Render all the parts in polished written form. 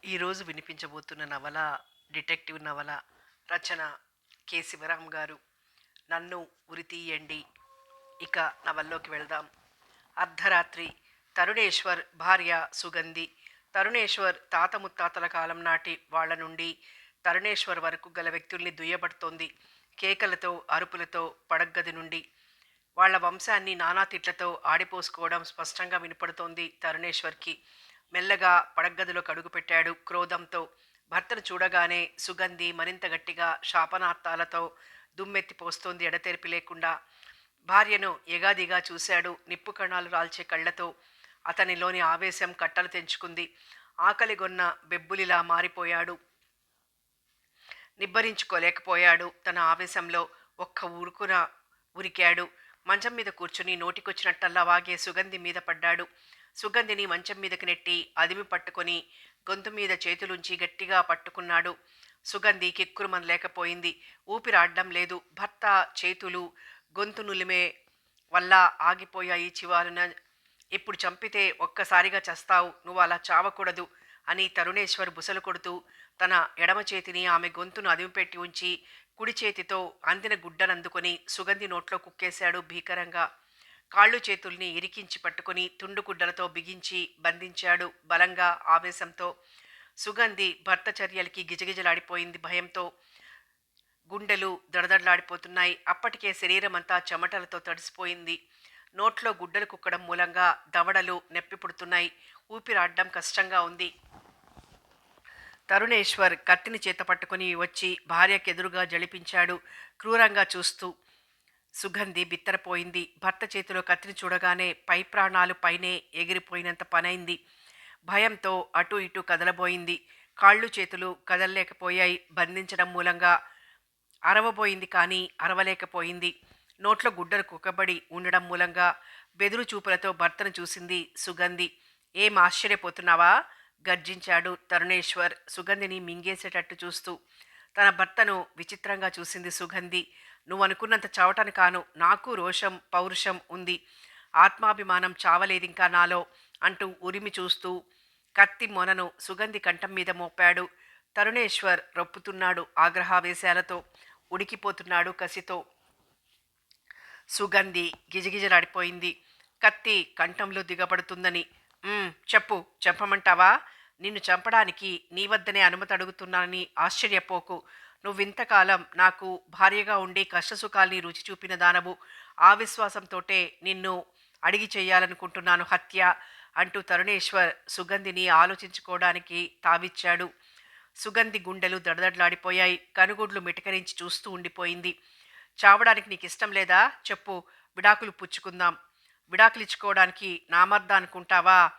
ఈరోజు వినిపించబోతున్న నవల డిటెక్టివ్ నవల. రచన కె శివరాం గారు. నన్ను ఉరితీయండి. ఇక నవల్లోకి వెళ్దాం. అర్ధరాత్రి. తరుణేశ్వర్ భార్య సుగంధి. తరుణేశ్వర్ తాత ముత్తాతల కాలం నాటి వాళ్ళ నుండి తరుణేశ్వర్ వరకు గల వ్యక్తుల్ని దుయ్యబడుతోంది. కేకలతో, అరుపులతో పడగ్గది నుండి వాళ్ళ వంశాన్ని నానా తిట్లతో ఆడిపోసుకోవడం స్పష్టంగా వినపడుతోంది తరుణేశ్వర్కి. మెల్లగా పడగ్గదిలోకి అడుగుపెట్టాడు క్రోధంతో. భర్తను చూడగానే సుగంధి మరింత గట్టిగా శాపనార్థాలతో దుమ్మెత్తిపోస్తోంది ఎడతెరిపి లేకుండా. భార్యను ఎగాదిగా చూశాడు నిప్పు కణాలు రాల్చే కళ్ళతో. అతనిలోని ఆవేశం కట్టలు తెంచుకుంది. ఆకలిగొన్న బెబ్బులిలా మారిపోయాడు. నిబ్బరించుకోలేకపోయాడు. తన ఆవేశంలో ఒక్క ఉరుకున ఉరికాడు. మంచం మీద కూర్చుని నోటికొచ్చినట్టల్లా వాగే సుగంధి మీద పడ్డాడు. సుగంధిని మంచం మీదకి నెట్టి అదిమి పట్టుకొని గొంతు మీద చేతులుంచి గట్టిగా పట్టుకున్నాడు. సుగంధి కిక్కురుమనలేకపోయింది. ఊపిరాడడం లేదు. భర్త చేతులు గొంతు నులిమే వల్ల ఆగిపోయాయి చివాలున. ఇప్పుడు చంపితే ఒక్కసారిగా చస్తావు, నువ్వు అలా చావకూడదు అని తరుణేశ్వర్ బుసలు కొడుతూ తన ఎడమ చేతిని ఆమె గొంతును అదిమిపెట్టి ఉంచి కుడి చేతితో అందిన గుడ్డనందుకొని సుగంధి నోట్లో కుక్కేశాడు భీకరంగా. కాళ్ళు చేతుల్ని ఇరికించి పట్టుకుని తుండుగుడ్డలతో బిగించి బంధించాడు బలంగా, ఆవేశంతో. సుగంధి భర్త చర్యలకి గిజగిజలాడిపోయింది భయంతో. గుండెలు దడదడలాడిపోతున్నాయి. అప్పటికే శరీరమంతా చెమటలతో తడిసిపోయింది. నోట్లో గుడ్డలు కుక్కడం మూలంగా దవడలు నొప్పి పుడుతున్నాయి. ఊపిరాడడం కష్టంగా ఉంది. తరుణేశ్వర్ కత్తిని చేత పట్టుకుని వచ్చి భార్యకెదురుగా జడిపించాడు క్రూరంగా చూస్తూ. సుగంధి బిత్తరపోయింది. భర్త చేతిలో కత్తిని చూడగానే పై ప్రాణాలు పైనే ఎగిరిపోయినంత పనైంది. భయంతో అటు ఇటు కదలబోయింది. కాళ్ళు చేతులు కదలలేకపోయాయి బంధించడం మూలంగా. అరవబోయింది కానీ అరవలేకపోయింది. నోట్లో గుడ్డలు కుక్కబడి ఉండడం మూలంగా. బెదురు చూపులతో భర్తను చూసింది సుగంధి. ఏం ఆశ్చర్యపోతున్నావా? గర్జించాడు తరుణేశ్వర్ సుగంధిని మింగేసేటట్టు చూస్తూ. తన భర్తను విచిత్రంగా చూసింది సుగంధి. నువ్వనుకున్నంత చావటాను కాను. నాకు రోషం, పౌరుషం ఉంది. ఆత్మాభిమానం చావలేదింకా నాలో అంటూ ఉరిమి చూస్తూ కత్తి మొనను సుగంధి కంఠం మీద మోపాడు. తరుణేశ్వర్ రొప్పుతున్నాడు ఆగ్రహావేశాలతో. ఉడికిపోతున్నాడు కసితో. సుగంధి గిజగిజలాడిపోయింది. కత్తి కంఠంలో దిగబడుతుందని. చెప్పు, చంపమంటావా? నిన్ను చంపడానికి నీ వద్దనే అనుమతి అడుగుతున్నానని ఆశ్చర్యపోకు. నువ్వింతకాలం నాకు భార్యగా ఉండి కష్టసుఖాల్ని రుచి చూపిన దానవు. ఆ విశ్వాసంతోటే నిన్ను అడిగి చెయ్యాలనుకుంటున్నాను హత్య అంటూ తరుణేశ్వర్ సుగంధిని ఆలోచించుకోవడానికి తావిచ్చాడు. సుగంధి గుండెలు దడదడలాడిపోయాయి. కనుగుడ్లు మిటకరించి చూస్తూ ఉండిపోయింది. చావడానికి నీకు ఇష్టం లేదా? చెప్పు, విడాకులు పుచ్చుకుందాం. విడాకులు ఇచ్చుకోవడానికి నామర్ద అనుకుంటావా?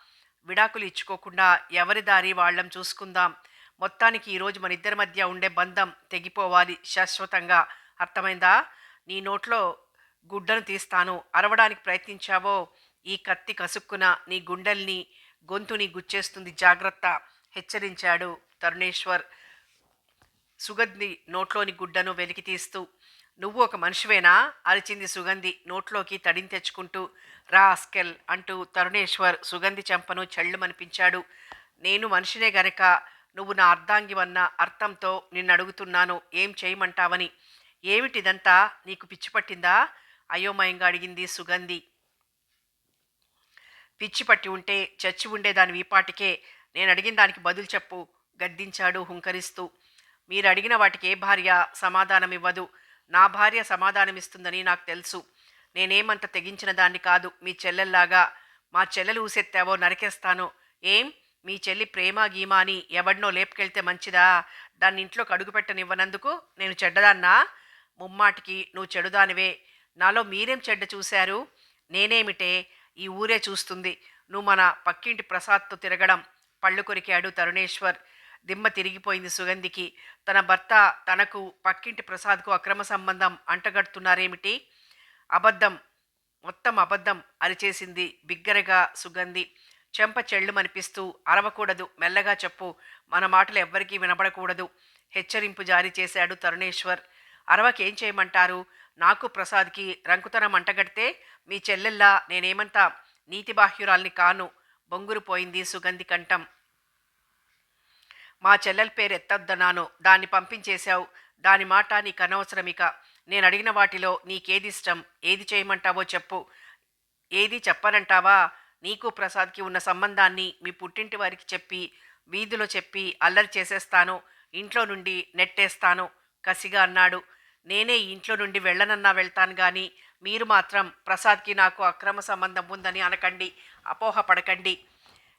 విడాకులు ఇచ్చుకోకుండా ఎవరి దారి వాళ్ళం చూసుకుందాం. మొత్తానికి ఈరోజు మన ఇద్దరి మధ్య ఉండే బంధం తెగిపోవాలి శాశ్వతంగా. అర్థమైందా? నీ నోట్లో గుడ్డను తీస్తాను. అరవడానికి ప్రయత్నించావో ఈ కత్తి కసుక్కున నీ గుండెల్ని, గొంతుని గుచ్చేస్తుంది. జాగ్రత్త హెచ్చరించాడు తరుణేశ్వర్ సుగంధి నోట్లోని గుడ్డను వెలికి తీస్తూ. నువ్వు ఒక మనిషివేనా? అరిచింది సుగంధి నోట్లోకి తడిని తెచ్చుకుంటూ. రాస్కెల్ అంటూ తరుణేశ్వర్ సుగంధి చెంపను చెళ్ళుమనిపించాడు. నేను మనిషినే గనక నువ్వు నా అర్ధాంగివన్న అర్థంతో నిన్నడుగుతున్నాను, ఏం చేయమంటావని. ఏమిటిదంతా? నీకు పిచ్చి పట్టిందా? అయోమయంగా అడిగింది సుగంధి. పిచ్చి పట్టి ఉంటే చచ్చి ఉండేదాని వీపాటికే. నేను అడిగిన దానికి బదులు చెప్పు గద్దించాడు హుంకరిస్తూ. మీరు అడిగిన వాటికి ఏ భార్య సమాధానం ఇవ్వదు. నా భార్య సమాధానమిస్తుందని నాకు తెలుసు. నేనేమంత తెగించిన దాన్ని కాదు. మీ చెల్లెల్లాగా. మా చెల్లెలు ఊసెత్తావో నరికేస్తాను. ఏం మీ చెల్లి ప్రేమ గీమా అని ఎవడినో లేపుకెళ్తే మంచిదా? దాన్ని ఇంట్లోకి అడుగుపెట్టనివ్వనందుకు నేను చెడ్డదాన్నా? ముమ్మాటికి నువ్వు చెడుదానివే. నాలో మీరేం చెడ్డ చూశారు? నేనేమిటే, ఈ ఊరే చూస్తుంది. నువ్వు మన పక్కింటి ప్రసాద్తో తిరగడం. పళ్ళు కొరికాడు తరుణేశ్వర్. దిమ్మ తిరిగిపోయింది సుగంధికి. తన భర్త తనకు పక్కింటి ప్రసాద్కు అక్రమ సంబంధం అంటగడుతున్నారేమిటి? అబద్ధం, మొత్తం అబద్ధం అరిచేసింది బిగ్గరగా సుగంధి. చెంప చెళ్ళుమనిపిస్తూ. అరవకూడదు, మెల్లగా చెప్పు. మన మాటలు ఎవ్వరికీ వినబడకూడదు హెచ్చరింపు జారీ చేశాడు తరుణేశ్వర్. అరవకేం చేయమంటారు? నాకు ప్రసాద్కి రంకుతనం అంటగడితే మీ చెల్లెల్లా నేనేమంతా నీతిబాహ్యురాల్ని కాను. బొంగురు పోయింది సుగంధి కంఠం. మా చెల్లెల పేరు ఎత్తొద్దన్నాను, దాన్ని పంపించేశావు. దాని మాట నీకనవసరమిక. నేనడిగిన వాటిలో నీకేదిష్టం? ఏది చేయమంటావో చెప్పు. ఏది చెప్పనంటావా? నీకు ప్రసాద్‌కి ఉన్న సంబంధాన్ని మీ పుట్టింటి వారికి చెప్పి, వీధిలో చెప్పి అల్లరి చేసేస్తాను. ఇంట్లో నుండి నెట్టేస్తాను కసిగా అన్నాడు. నేనే ఈ ఇంట్లో నుండి వెళ్ళనన్నా వెళ్తాను గానీ, మీరు మాత్రం ప్రసాద్‌కి నాకు అక్రమ సంబంధం ఉందని అనకండి. అపోహ పడకండి.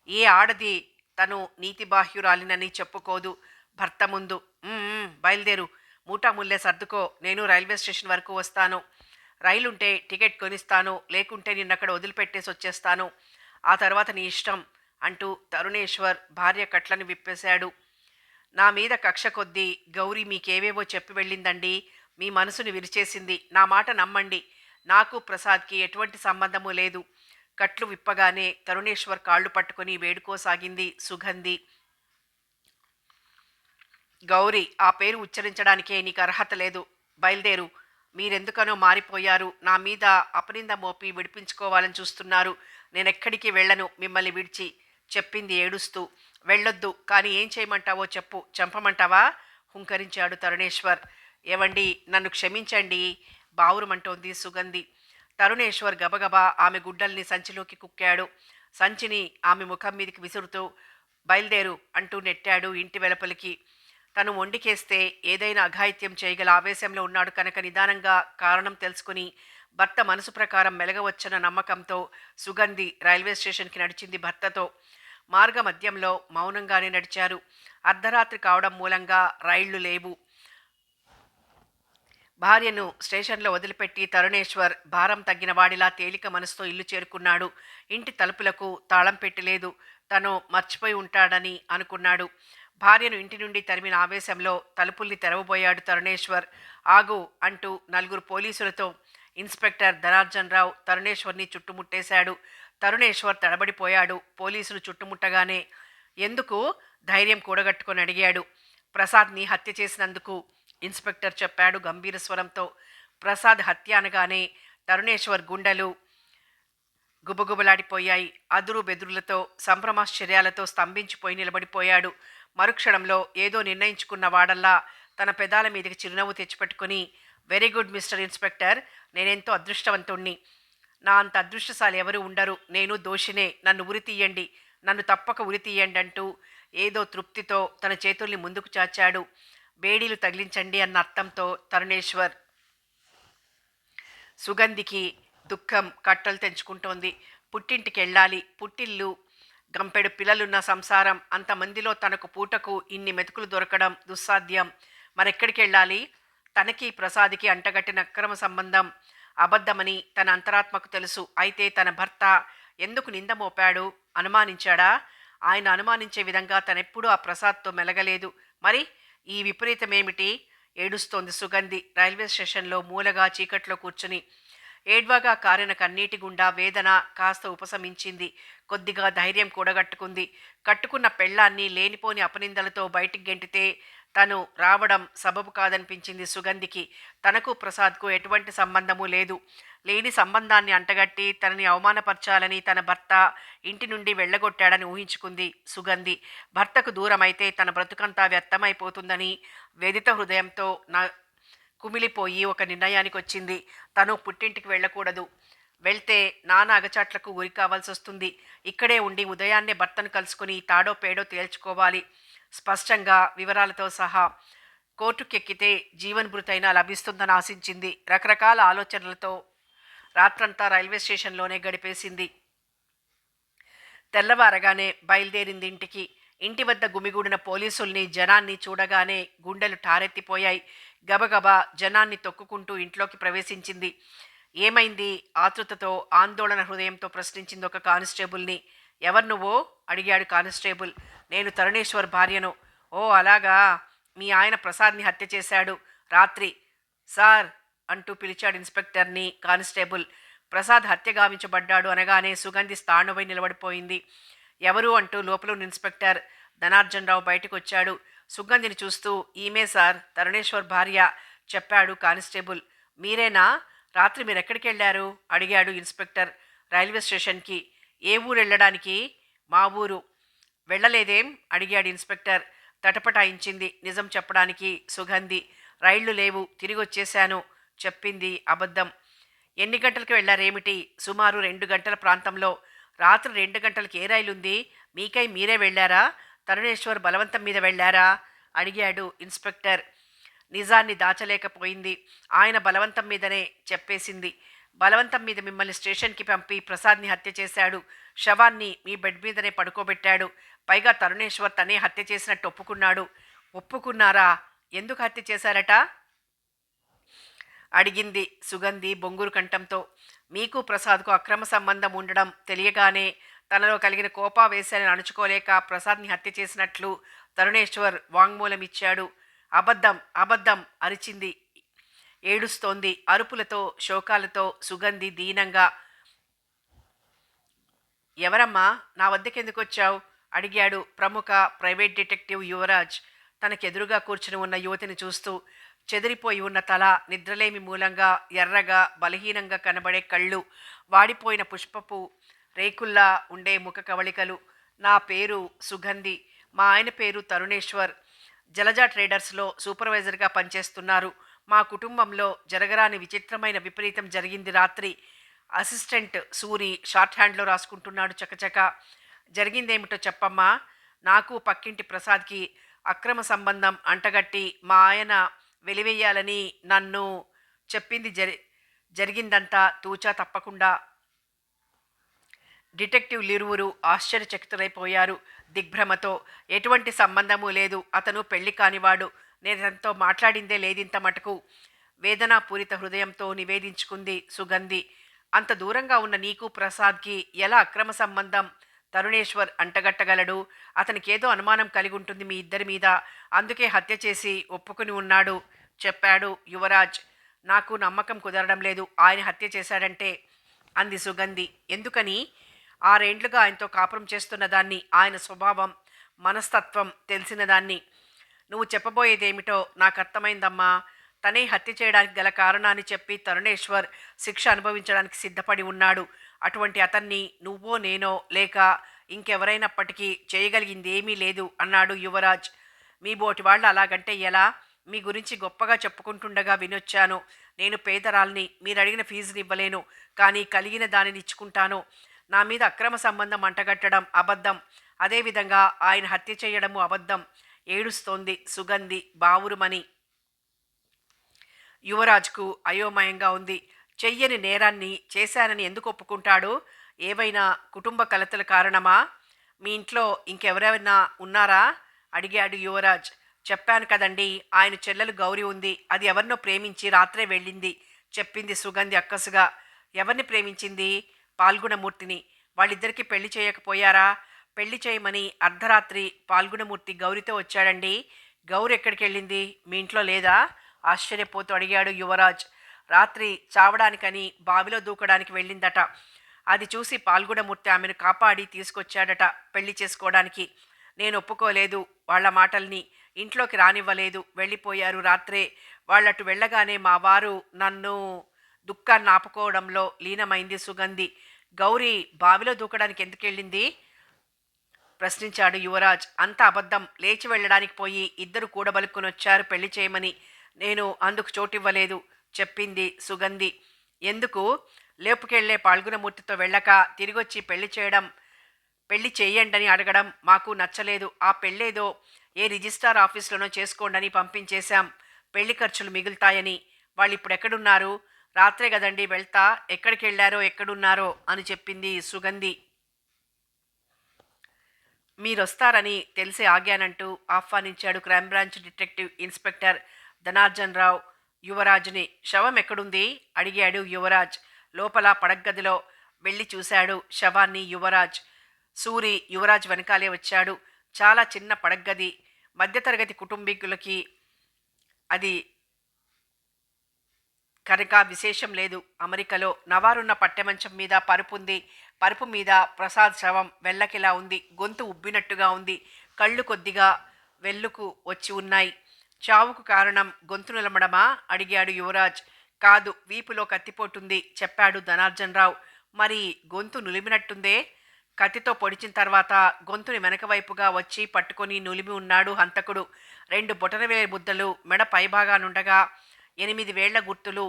ఏ ఆడది తను నీతిబాహ్యురాలినని చెప్పుకోదు భర్త ముందు. బయలుదేరు. మూటాముల్లే సర్దుకో. నేను రైల్వే స్టేషన్ వరకు వస్తాను. రైలుంటే టికెట్ కొనిస్తాను. లేకుంటే నిన్నక్కడ వదిలిపెట్టేసి వచ్చేస్తాను. ఆ తర్వాత నీ ఇష్టం అంటూ తరుణేశ్వర్ భార్య కట్లను విప్పేశాడు. నా మీద కక్ష కొద్దీ గౌరీ మీకేవేవో చెప్పి వెళ్ళిందండి. మీ మనసుని విరిచేసింది. నా మాట నమ్మండి. నాకు ప్రసాద్కి ఎటువంటి సంబంధము లేదు. కట్లు విప్పగానే తరుణేశ్వర్ కాళ్ళు పట్టుకొని వేడుకోసాగింది సుగంధి. గౌరీ, ఆ పేరు ఉచ్చరించడానికే నీకు అర్హత లేదు. బయలుదేరు. మీరెందుకనో మారిపోయారు. నా మీద అపనింద మోపి విడిపించుకోవాలని చూస్తున్నారు. నేనెక్కడికి వెళ్ళను మిమ్మల్ని విడిచి, చెప్పింది ఏడుస్తూ. వెళ్ళొద్దు, కానీ ఏం చేయమంటావో చెప్పు. చంపమంటావా? హుంకరించాడు తరుణేశ్వర్. ఏవండి, నన్ను క్షమించండి బావురుమంటోంది సుగంధి. తరుణేశ్వర్ గబగబా ఆమె గుడ్డల్ని సంచిలోకి కుక్కాడు. సంచిని ఆమె ముఖం మీదికి విసురుతూ బయలుదేరు అంటూ నెట్టాడు ఇంటి వెలుపలికి. తను మొండికేస్తే ఏదైనా అఘాయిత్యం చేయగల ఆవేశంలో ఉన్నాడు కనుక నిదానంగా కారణం తెలుసుకుని భర్త మనసు ప్రకారం మెలగవచ్చన్న నమ్మకంతో సుగంధి రైల్వే స్టేషన్కి నడిచింది భర్తతో. మార్గ మధ్యంలో మౌనంగానే నడిచారు. అర్ధరాత్రి కావడం మూలంగా రైళ్లు లేవు. భార్యను స్టేషన్లో వదిలిపెట్టి తరుణేశ్వర్ భారం తగ్గిన వాడిలా తేలిక మనసుతో ఇల్లు చేరుకున్నాడు. ఇంటి తలుపులకు తాళం పెట్టలేదు. తను మర్చిపోయి ఉంటాడని అనుకున్నాడు. భార్యను ఇంటి నుండి తరిమిన ఆవేశంలో తలుపుల్ని తెరవబోయాడు తరుణేశ్వర్. ఆగు అంటూ నలుగురు పోలీసులతో ఇన్స్పెక్టర్ ధనార్జన్ రావు తరుణేశ్వర్ని చుట్టుముట్టేశాడు. తరుణేశ్వర్ తడబడిపోయాడు. పోలీసులు చుట్టుముట్టగానే ఎందుకు ధైర్యం కూడగట్టుకొని అడిగాడు. ప్రసాద్ని హత్య చేసినందుకు ఇన్స్పెక్టర్ చెప్పాడు గంభీర స్వరంతో. ప్రసాద్ హత్య అనగానే తరుణేశ్వర్ గుండెలు గుబగుబలాడిపోయాయి. అదురు బెదురులతో సంభ్రమాశ్చర్యాలతో స్తంభించిపోయి నిలబడిపోయాడు. మరుక్షణంలో ఏదో నిర్ణయించుకున్న వాడల్లా తన పెదాల మీదకి చిరునవ్వు తెచ్చిపెట్టుకుని, వెరీ గుడ్ మిస్టర్ ఇన్స్పెక్టర్, నేనెంతో అదృష్టవంతుణ్ణి. నా అంత అదృష్టశాలి ఎవరు ఉండరు. నేను దోషినే. నన్ను ఉరి తీయండి, నన్ను తప్పక ఉరి తీయండి అంటూ ఏదో తృప్తితో తన చేతుల్ని ముందుకు చాచాడు. బేడీలు తగిలించండి అన్న అర్థంతో తరుణేశ్వర్. సుగంధికి దుఃఖం కట్టలు తెంచుకుంటోంది. పుట్టింటికి వెళ్ళాలి. పుట్టిల్లు, గంపెడు పిల్లలున్న సంసారం, అంతమందిలో తనకు పూటకు ఇన్ని మెతుకులు దొరకడం దుస్సాధ్యం. మరెక్కడికి వెళ్ళాలి? తనకి ప్రసాద్కి అంటగట్టిన అక్రమ సంబంధం అబద్ధమని తన అంతరాత్మకు తెలుసు. అయితే తన భర్త ఎందుకు నింద మోపాడు? అనుమానించాడా? ఆయన అనుమానించే విధంగా తనెప్పుడూ ఆ ప్రసాద్తో మెలగలేదు. మరి ఈ విపరీతమేమిటి? ఏడుస్తోంది సుగంధి రైల్వే స్టేషన్లో మూలగా చీకట్లో కూర్చుని. ఏడ్వాగా కారిన కన్నీటి గుండా వేదన కాస్త ఉపశమించింది. కొద్దిగా ధైర్యం కూడగట్టుకుంది. కట్టుకున్న పెళ్ళాన్ని లేనిపోని అపనిందలతో బయటికి గెంటితే తను రావడం సబబు కాదనిపించింది సుగంధికి. తనకు ప్రసాద్కు ఎటువంటి సంబంధము లేదు. లేని సంబంధాన్ని అంటగట్టి తనని అవమానపరచాలని తన భర్త ఇంటి నుండి వెళ్ళగొట్టాడని ఊహించుకుంది సుగంధి. భర్తకు దూరమైతే తన బ్రతుకంతా వ్యర్థమైపోతుందని వేదిత హృదయంతో కుమిలిపోయి ఒక నిర్ణయానికి వచ్చింది. తను పుట్టింటికి వెళ్ళకూడదు. వెళ్తే నానా అగచాట్లకు గురి కావాల్సి వస్తుంది. ఇక్కడే ఉండి ఉదయాన్నే భర్తను కలుసుకుని తాడో పేడో తేల్చుకోవాలి. స్పష్టంగా వివరాలతో సహా. కోర్టుకెక్కితే జీవన్భృతైనా లభిస్తుందని ఆశించింది. రకరకాల ఆలోచనలతో రాత్రంతా రైల్వే స్టేషన్లోనే గడిపేసింది. తెల్లవారగానే బయలుదేరింది ఇంటికి. ఇంటి వద్ద గుమిగూడిన పోలీసుల్ని జనాన్ని చూడగానే గుండెలు ఠారెత్తిపోయాయి. గబగబా జనాన్ని తొక్కుకుంటూ ఇంట్లోకి ప్రవేశించింది. ఏమైంది? ఆతృతతో ఆందోళన హృదయంతో ప్రశ్నించింది ఒక కానిస్టేబుల్ని. ఎవరు నువ్వో? అడిగాడు కానిస్టేబుల్. నేను తరుణేశ్వర్ భార్యను. ఓ అలాగా, మీ ఆయన ప్రసాద్ని హత్య చేశాడు రాత్రి. సార్ అంటూ పిలిచాడు ఇన్స్పెక్టర్ని కానిస్టేబుల్. ప్రసాద్ హత్య గావించబడ్డాడు అనగానే సుగంధి స్థాణువై నిలబడిపోయింది. ఎవరు అంటూ లోపలున్న ఇన్స్పెక్టర్ ధనార్జన్ రావు బయటకు వచ్చాడు. సుగంధిని చూస్తూ, ఈమె సార్, తరుణేశ్వర్ భార్య చెప్పాడు కానిస్టేబుల్. మీరేనా? రాత్రి మీరెక్కడికి వెళ్ళారు? అడిగాడు ఇన్స్పెక్టర్. రైల్వే స్టేషన్కి. ఏ ఊరు వెళ్ళడానికి? మా ఊరు. వెళ్ళలేదేం? అడిగాడు ఇన్స్పెక్టర్. తటపటాయించింది నిజం చెప్పడానికి సుగంధి. రైళ్లు లేవు, తిరిగొచ్చేశాను చెప్పింది అబద్ధం. ఎన్ని గంటలకు వెళ్లారేమిటి? సుమారు 2 గంటల ప్రాంతంలో. రాత్రి 2 గంటలకి ఏ రైలుంది? మీకై మీరే వెళ్ళారా? తరుణేశ్వర్ బలవంతం మీద వెళ్ళారా? అడిగాడు ఇన్స్పెక్టర్. నిజాన్ని దాచలేకపోయింది. ఆయన బలవంతం మీదనే చెప్పేసింది. బలవంతం మీద మిమ్మల్ని స్టేషన్కి పంపి ప్రసాద్ని హత్య చేశాడు. శవాన్ని మీ బెడ్ మీదనే పడుకోబెట్టాడు. పైగా తరుణేశ్వర్ తనే హత్య చేసినట్టు ఒప్పుకున్నాడు. ఒప్పుకున్నారా? ఎందుకు హత్య చేశారట? అడిగింది సుగంధి బొంగురు కంఠంతో. మీకు ప్రసాద్కు అక్రమ సంబంధం ఉండడం తెలియగానే తనలో కలిగిన కోపావేశాన్ని అణుచుకోలేక ప్రసాద్ని హత్య చేసినట్లు తరుణేశ్వర్ వాంగ్మూలం ఇచ్చాడు. అబద్ధం, అబద్ధం అరిచింది. ఏడుస్తోంది. అరుపులతో శోకాలతో సుగంధి దీనంగా. ఎవరమ్మా, నా వద్దకెందుకొచ్చావు? అడిగాడు ప్రముఖ ప్రైవేట్ డిటెక్టివ్ యువరాజ్ తనకెదురుగా కూర్చుని ఉన్న యువతిని చూస్తూ. చెదిరిపోయి ఉన్న తల, నిద్రలేమి మూలంగా ఎర్రగా బలహీనంగా కనబడే కళ్ళు, వాడిపోయిన పుష్పపు రేకుల్లా ఉండే ముఖ కవళికలు. నా పేరు సుగంధి. మా ఆయన పేరు తరుణేశ్వర్. జలజా ట్రేడర్స్లో సూపర్వైజర్గా పనిచేస్తున్నారు. మా కుటుంబంలో జరగరాని విచిత్రమైన విపరీతం జరిగింది రాత్రి. అసిస్టెంట్ సూరి షార్ట్ హ్యాండ్లో రాసుకుంటున్నాడు చకచక. జరిగిందేమిటో చెప్పమ్మా. నాకు పక్కింటి ప్రసాద్కి అక్రమ సంబంధం అంటగట్టి మా ఆయన వెలివేయాలని నన్ను చెప్పింది. జరిగిందంతా తూచా తప్పకుండా. డిటెక్టివ్లిరువురు ఆశ్చర్యచకితులైపోయారు దిగ్భ్రమతో. ఎటువంటి సంబంధము లేదు. అతను పెళ్లి కానివాడు. నేనంతో మాట్లాడిందే లేదింత మటుకు. వేదనాపూరిత హృదయంతో నివేదించుకుంది సుగంధి. అంత దూరంగా ఉన్న నీకు ప్రసాద్కి ఎలా అక్రమ సంబంధం తరుణేశ్వర్ అంటగట్టగలడు? అతనికేదో అనుమానం కలిగి ఉంటుంది మీ ఇద్దరి మీద. అందుకే హత్య చేసి ఒప్పుకుని ఉన్నాడు చెప్పాడు యువరాజ్. నాకు నమ్మకం కుదరడం లేదు ఆయన హత్య చేశాడంటే అంది సుగంధి. ఎందుకని? 6 ఏండ్లుగా ఆయనతో కాపురం చేస్తున్న దాన్ని, ఆయన స్వభావం మనస్తత్వం తెలిసిన దాన్ని. నువ్వు చెప్పబోయేదేమిటో నాకు అర్థమైందమ్మా. తనే హత్య చేయడానికి గల కారణాన్ని చెప్పి తరుణేశ్వర్ శిక్ష అనుభవించడానికి సిద్ధపడి ఉన్నాడు. అటువంటి అతన్ని నువ్వో నేనో లేక ఇంకెవరైనప్పటికీ చేయగలిగింది ఏమీ లేదు అన్నాడు యువరాజ్. మీ బోటి వాళ్ళు అలాగంటే ఎలా? మీ గురించి గొప్పగా చెప్పుకుంటుండగా వినొచ్చాను. నేను పేదరాల్ని, మీరు అడిగిన ఫీజుని ఇవ్వలేను, కానీ కలిగిన దానిని ఇచ్చుకుంటాను. నా మీద అక్రమ సంబంధం అంటగట్టడం అబద్ధం. అదేవిధంగా ఆయన హత్య చేయడము అబద్ధం. ఏడుస్తోంది సుగంధి బావురుమని. యువరాజ్కు అయోమయంగా ఉంది. చెయ్యని నేరాన్ని చేశానని ఎందుకు ఒప్పుకుంటాడు? ఏవైనా కుటుంబ కలతల కారణమా? మీ ఇంట్లో ఇంకెవరైనా ఉన్నారా? అడిగాడు యువరాజ్. చెప్పాను కదండి, ఆయన చెల్లెలు గౌరి ఉంది. అది ఎవరినో ప్రేమించి రాత్రే వెళ్ళింది చెప్పింది సుగంధి అక్కసుగా. ఎవరిని ప్రేమించింది? పాల్గుణమూర్తిని. వాళ్ళిద్దరికీ పెళ్లి చేయకపోయారా? పెళ్లి చేయమని అర్ధరాత్రి పాల్గుణమూర్తి గౌరితో వచ్చాడండి. గౌరి ఎక్కడికి వెళ్ళింది? మీ ఇంట్లో లేదా? ఆశ్చర్యపోతూ అడిగాడు యువరాజ్. రాత్రి చావడానికని బావిలో దూకడానికి వెళ్ళిందట. అది చూసి పాల్గుణమూర్తి ఆమెను కాపాడి తీసుకొచ్చాడట పెళ్లి చేసుకోవడానికి. నేను ఒప్పుకోలేదు వాళ్ళ మాటల్ని. ఇంట్లోకి రానివ్వలేదు. వెళ్ళిపోయారు రాత్రే. వాళ్ళటు వెళ్ళగానే మా వారు నన్ను దుఃఖాన్ని ఆపుకోవడంలో లీనమైంది సుగంధి. గౌరీ బావిలో దూకడానికి ఎందుకు వెళ్ళింది? ప్రశ్నించాడు యువరాజ్. అంత అబద్ధం. లేచి వెళ్ళడానికి పోయి ఇద్దరు కూడబలుక్కునొచ్చారు పెళ్లి చేయమని. నేను అందుకు చోటివ్వలేదు చెప్పింది సుగంధి. ఎందుకు? లేపుకెళ్లే పాల్గొనమూర్తితో వెళ్ళక తిరిగొచ్చి పెళ్లి చేయండని అడగడం మాకు నచ్చలేదు. ఆ పెళ్ళేదో ఏ రిజిస్ట్రార్ ఆఫీస్లోనో చేసుకోండని పంపించేశాం. పెళ్లి ఖర్చులు మిగులుతాయని. వాళ్ళు ఇప్పుడు ఎక్కడున్నారు? రాత్రే కదండి వెళ్తా. ఎక్కడికి వెళ్ళారో ఎక్కడున్నారో అని చెప్పింది సుగంధి. మీరొస్తారని తెలిసి ఆగానంటూ ఆహ్వానించాడు crime branch detective inspector Dhanarjan రావు యువరాజ్ని. శవం ఎక్కడుంది? అడిగాడు యువరాజ్. లోపల పడగ్గదిలో. వెళ్ళి చూశాడు శవాన్ని యువరాజ్. సూరి యువరాజ్ వెనకాలే వచ్చాడు. చాలా చిన్న పడగ్గది. మధ్యతరగతి కుటుంబీకులకి అది కనుక విశేషం లేదు. అమెరికాలో నవారున్న పట్టెమంచం మీద పరుపుంది. పరుపు మీద ప్రసాద్ శవం వెల్లకిలా ఉంది. గొంతు ఉబ్బినట్టుగా ఉంది. కళ్ళు కొద్దిగా వెల్లుకు వచ్చి ఉన్నాయి. చావుకు కారణం గొంతు నిలమడమా? అడిగాడు యువరాజ్. కాదు, వీపులో కత్తిపోటుంది చెప్పాడు ధనార్జన్ రావు. మరి గొంతు నులిమినట్టుందే? కత్తితో పొడిచిన తర్వాత గొంతుని వెనక వైపుగా వచ్చి పట్టుకొని నులిమి ఉన్నాడు హంతకుడు. 2 బొటనవేలు ముద్దలు మెడ పైభాగానుండగా 8 వేళ్ల గుర్తులు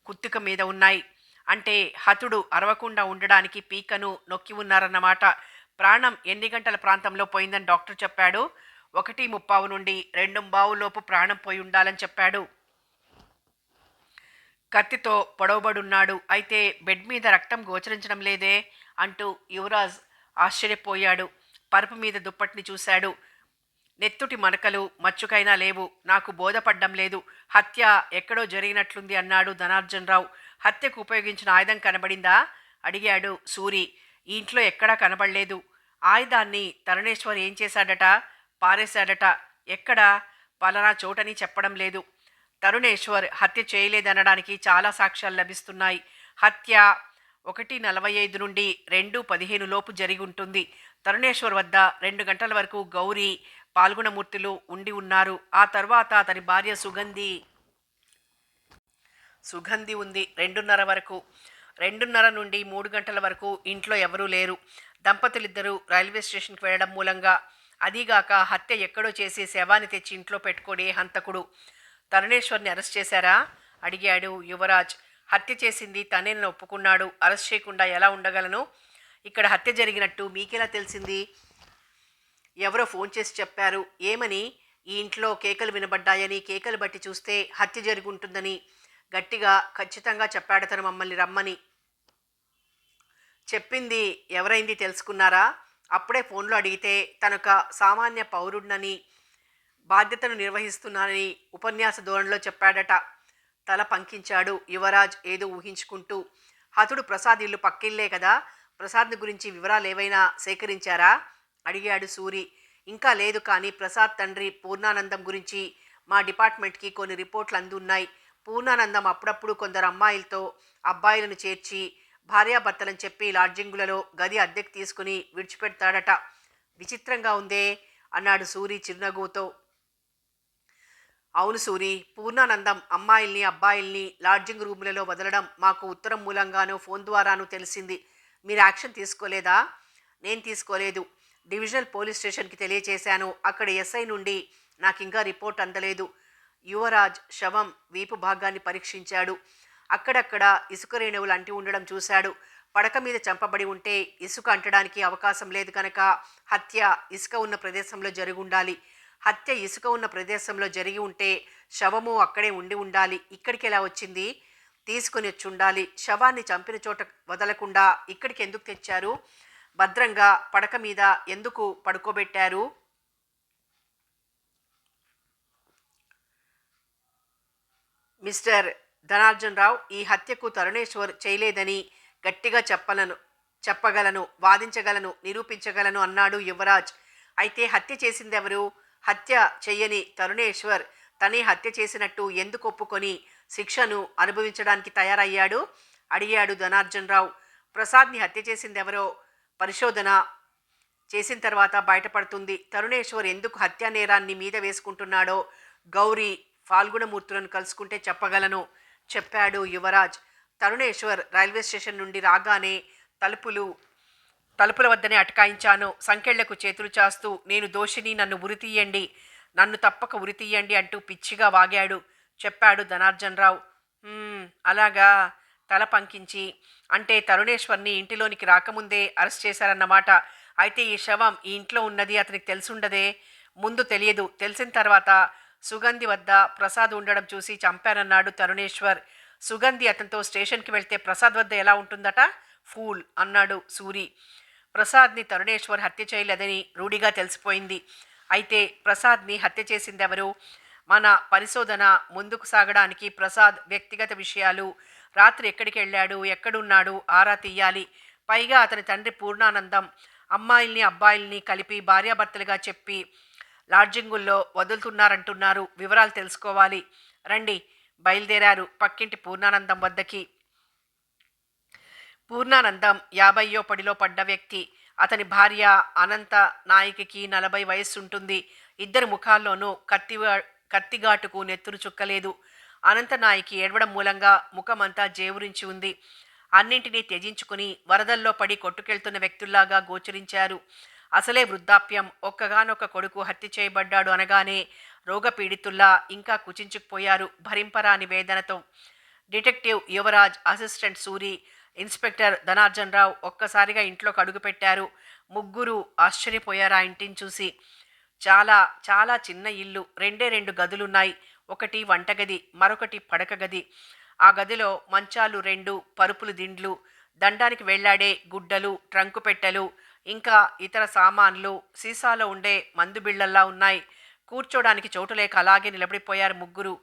కుత్తిక మీద ఉన్నాయి. అంటే హతుడు అరవకుండా ఉండడానికి పీకను నొక్కి ఉన్నారన్నమాట. ప్రాణం ఎన్ని గంటల ప్రాంతంలో పోయిందని డాక్టర్ చెప్పాడు. 1:30 నుండి 2:15 లోపు ప్రాణం పోయి ఉండాలని చెప్పాడు. కత్తితో పొడవబడున్నాడు. అయితే బెడ్ మీద రక్తం గోచరించడం లేదే అంటూ యువరాజ్ ఆశ్చర్యపోయాడు. పరుపు మీద దుప్పటిని చూశాడు. నెత్తుటి మరకలు మచ్చుకైనా లేవు. నాకు బోధపడ్డం లేదు. హత్య ఎక్కడో జరిగినట్లుంది అన్నాడు ధనార్జనరావు. హత్యకు ఉపయోగించిన ఆయుధం కనబడిందా అడిగాడు సూరి. ఈ ఇంట్లో ఎక్కడా కనబడలేదు. ఆయుధాన్ని తరుణేశ్వర్ ఏం చేశాడట? పారేశాడట. ఎక్కడా? పలానా చోటని చెప్పడం లేదు. తరుణేశ్వర్ హత్య చేయలేదనడానికి చాలా సాక్ష్యాలు లభిస్తున్నాయి. హత్య 1:45 నుండి 2:15 లోపు జరిగి ఉంటుంది. తరుణేశ్వర్ వద్ద 2 గంటల వరకు గౌరీ పాల్గొనమూర్తులు ఉండి ఉన్నారు. ఆ తర్వాత అతని భార్య సుగంధి ఉంది. 2:30 వరకు. 2:30 నుండి 3 గంటల వరకు ఇంట్లో ఎవరూ లేరు. దంపతులిద్దరూ రైల్వే స్టేషన్కి వెళ్లడం మూలంగా. అదీగాక హత్య ఎక్కడో చేసి శవాన్ని తెచ్చి ఇంట్లో పెట్టుకోడే హంతకుడు. తరుణేశ్వర్ని అరెస్ట్ చేశారా అడిగాడు యువరాజ్. హత్య చేసింది తనేనని ఒప్పుకున్నాడు. అరెస్ట్ చేయకుండా ఎలా ఉండగలను? ఇక్కడ హత్య జరిగినట్టు మీకెలా తెలిసింది? ఎవరో ఫోన్ చేసి చెప్పారు. ఏమని? ఈ ఇంట్లో కేకలు వినబడ్డాయని. కేకలు బట్టి చూస్తే హత్య జరిగి ఉంటుందని గట్టిగా ఖచ్చితంగా చెప్పాడతను మమ్మల్ని రమ్మని. చెప్పింది ఎవరైంది తెలుసుకున్నారా? అప్పుడే ఫోన్లో అడిగితే తనొక సామాన్య పౌరుడినని, బాధ్యతను నిర్వహిస్తున్నానని ఉపన్యాస ధోరణిలో చెప్పాడట. తల పంకించాడు యువరాజ్ ఏదో ఊహించుకుంటూ. హతుడు ప్రసాద్ ఇల్లు పక్కిల్లే కదా. ప్రసాద్ని గురించి వివరాలు ఏవైనా సేకరించారా అడిగాడు సూరి. ఇంకా లేదు, కానీ ప్రసాద్ తండ్రి పూర్ణానందం గురించి మా డిపార్ట్మెంట్కి కొన్ని రిపోర్ట్లు అందున్నాయి. పూర్ణానందం అప్పుడప్పుడు కొందరు అమ్మాయిలతో అబ్బాయిలను చేర్చి భార్యాభర్తలని చెప్పి లాడ్జింగులలో గది అద్దెకు తీసుకుని విడిచిపెడతాడట. విచిత్రంగా ఉందే అన్నాడు సూరి చిరునవ్వుతో. అవును సూరి, పూర్ణానందం అమ్మాయిల్ని అబ్బాయిల్ని లాడ్జింగ్ రూములలో వదలడం మాకు ఉత్తరం మూలంగానూ ఫోన్ ద్వారానూ తెలిసింది. మీరు యాక్షన్ తీసుకోలేదా? నేను తీసుకోలేదు. డివిజనల్ పోలీస్ స్టేషన్కి తెలియచేశాను. అక్కడ ఎస్ఐ నుండి నాకు ఇంకా రిపోర్ట్ అందలేదు. యువరాజ్ శవం వీపు భాగాన్ని పరీక్షించాడు. అక్కడక్కడ ఇసుక రేణువులు అంటి ఉండడం చూశాడు. పడక మీద చంపబడి ఉంటే ఇసుక అంటడానికి అవకాశం లేదు కనుక హత్య ఇసుక ఉన్న ప్రదేశంలో జరిగి ఉండాలి. హత్య ఇసుక ఉన్న ప్రదేశంలో జరిగి ఉంటే శవము అక్కడే ఉండి ఉండాలి. ఇక్కడికి ఎలా వచ్చింది? తీసుకుని వచ్చి ఉండాలి. శవాన్ని చంపిన చోట వదలకుండా ఇక్కడికి ఎందుకు తెచ్చారు? భద్రంగా పడక మీద ఎందుకు పడుకోబెట్టారు? మిస్టర్ ధనార్జనరావు, ఈ హత్యకు తరుణేశ్వర్ చేయలేదని గట్టిగా చెప్పగలను, వాదించగలను, నిరూపించగలను అన్నాడు యువరాజ్. అయితే హత్య చేసిందెవరు? హత్య చెయ్యని తరుణేశ్వర్ తనే హత్య చేసినట్టు ఎందుకు ఒప్పుకొని శిక్షను అనుభవించడానికి తయారయ్యాడు అడిగాడు ధనార్జనరావు. ప్రసాద్ని హత్య చేసిందెవరో పరిశోధన చేసిన తర్వాత బయటపడుతుంది. తరుణేశ్వర్ ఎందుకు హత్యా నేరాన్ని మీద వేసుకుంటున్నాడో గౌరీ ఫాల్గుణమూర్తులను కలుసుకుంటే చెప్పగలను చెప్పాడు యువరాజ్. తరుణేశ్వర్ రైల్వే స్టేషన్ నుండి రాగానే తలుపుల వద్దనే అటకాయించాను. సంకెళ్లకు చేతులు చాస్తూ నేను దోషిని, నన్ను ఉరితీయండి, నన్ను తప్పక ఉరితీయండి అంటూ పిచ్చిగా వాగాడు చెప్పాడు ధనార్జనరావు. అలాగా తల పంకించి. అంటే తరుణేశ్వర్ని ఇంటిలోనికి రాకముందే అరెస్ట్ చేశారన్నమాట. అయితే ఈ శవం ఈ ఇంట్లో ఉన్నది అతనికి తెలుసుండదే. ముందు తెలియదు. తెలిసిన తర్వాత సుగంధి వద్ద ప్రసాద్ ఉండడం చూసి చంపానన్నాడు తరుణేశ్వర్. సుగంధి అతనితో స్టేషన్కి వెళ్తే ప్రసాద్ వద్ద ఎలా ఉంటుందట? ఫూల్ అన్నాడు సూరి. ప్రసాద్ని తరుణేశ్వర్ హత్య చేయలేదని రూఢిగా తెలిసిపోయింది. అయితే ప్రసాద్ని హత్య చేసిందెవరు? మన పరిశోధన ముందుకు సాగడానికి ప్రసాద్ వ్యక్తిగత విషయాలు, రాత్రి ఎక్కడికి వెళ్ళాడు, ఎక్కడున్నాడు ఆరా తీయాలి. పైగా అతని తండ్రి పూర్ణానందం అమ్మాయిల్ని అబ్బాయిల్ని కలిపి భార్యాభర్తలుగా చెప్పి లాడ్జింగుల్లో వదులుతున్నారంటున్నారు. వివరాలు తెలుసుకోవాలి. రండి. బయలుదేరారు పక్కింటి పూర్ణానందం వద్దకి. పూర్ణానందం 50వ పడిలో పడ్డ వ్యక్తి. అతని భార్య అనంత నాయకికి 40 వయస్సుంటుంది. ఇద్దరు ముఖాల్లోనూ కత్తిఘాటుకు నెత్తురు చుక్కలేదు. అనంత నాయకి ఏడవడం మూలంగా ముఖమంతా జేవురించి ఉంది. అన్నింటినీ త్యజించుకుని వరదల్లో పడి కొట్టుకెళ్తున్న వ్యక్తుల్లాగా గోచరించారు. అసలే వృద్ధాప్యం, ఒక్కగానొక్క కొడుకు హత్య చేయబడ్డాడు అనగానే రోగపీడితుల్లా ఇంకా కుచించుకుపోయారు భరింపరాని వేదనతో. Detective Yuvraj, assistant Suri, inspector Dhanarjan Rao ఒక్కసారిగా ఇంట్లోకి అడుగుపెట్టారు. ముగ్గురు ఆశ్చర్యపోయారు ఆ ఇంటిని చూసి. చాలా చాలా చిన్న ఇల్లు. రెండే రెండు గదులున్నాయి. ఒకటి వంటగది, మరొకటి పడక గది. ఆ గదిలో మంచాలు రెండు, పరుపులు దిండ్లు, దండానికి వెళ్లాడే గుడ్డలు, ట్రంకు పెట్టెలు, ఇంకా ఇతర సామాన్లు సీసాలో ఉండే మందు బిళ్ళల్లా ఉన్నాయి. కూర్చోడానికి చోటు లేక అలాగే నిలబడిపోయారు ముగ్గురు.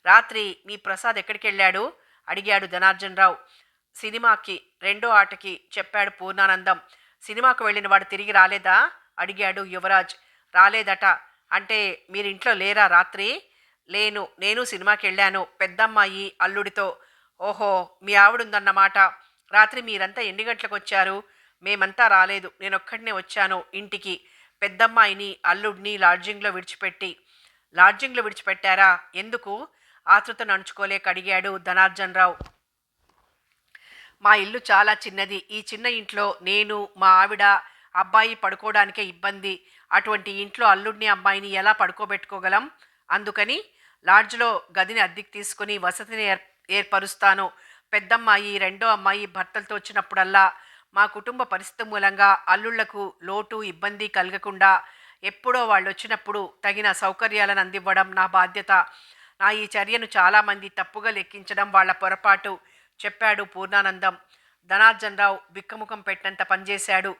రాత్రి మీ ప్రసాద్ ఎక్కడికెళ్ళాడు అడిగాడు ధనార్జన్ రావు. సినిమాకి, రెండో ఆటకి చెప్పాడు పూర్ణానందం. సినిమాకు వెళ్ళిన వాడు తిరిగి రాలేదా అడిగాడు యువరాజ్. రాలేదట. అంటే మీరింట్లో లేరా రాత్రి? లేను, నేను సినిమాకి వెళ్ళాను పెద్దమ్మాయి అల్లుడితో. ఓహో, మీ ఆవిడుందన్నమాట. రాత్రి మీరంతా ఎన్ని గంటలకు వచ్చారు? మేమంతా రాలేదు, నేనొక్కడినే వచ్చాను ఇంటికి, పెద్దమ్మాయిని అల్లుడిని లాడ్జింగ్లో విడిచిపెట్టి. లాడ్జింగ్లో విడిచిపెట్టారా? ఎందుకు? ఆతృతను అణుచుకోలేక అడిగాడు ధనార్జన్ రావు. మా ఇల్లు చాలా చిన్నది. ఈ చిన్న ఇంట్లో నేను, మా ఆవిడ, అబ్బాయి పడుకోవడానికే ఇబ్బంది. అటువంటి ఇంట్లో అల్లుడిని అమ్మాయిని ఎలా పడుకోబెట్టుకోగలం? అందుకని లాడ్జ్లో గదిని అద్దెకి తీసుకుని వసతిని ఏర్పరుస్తాను. పెద్దమ్మాయి, రెండో అమ్మాయి భర్తలతో వచ్చినప్పుడల్లా మా కుటుంబ పరిస్థితి మూలంగా అల్లుళ్లకు లోటు ఇబ్బంది కలగకుండా ఎప్పుడో వాళ్ళు వచ్చినప్పుడు తగిన సౌకర్యాలను అందివ్వడం నా బాధ్యత. నా ఈ చర్యను చాలామంది తప్పుగా లెక్కించడం వాళ్ళ పొరపాటు చెప్పాడు పూర్ణానందం. ధనార్జన్ రావు బిక్కముఖం పెట్టినంత పనిచేశాడు.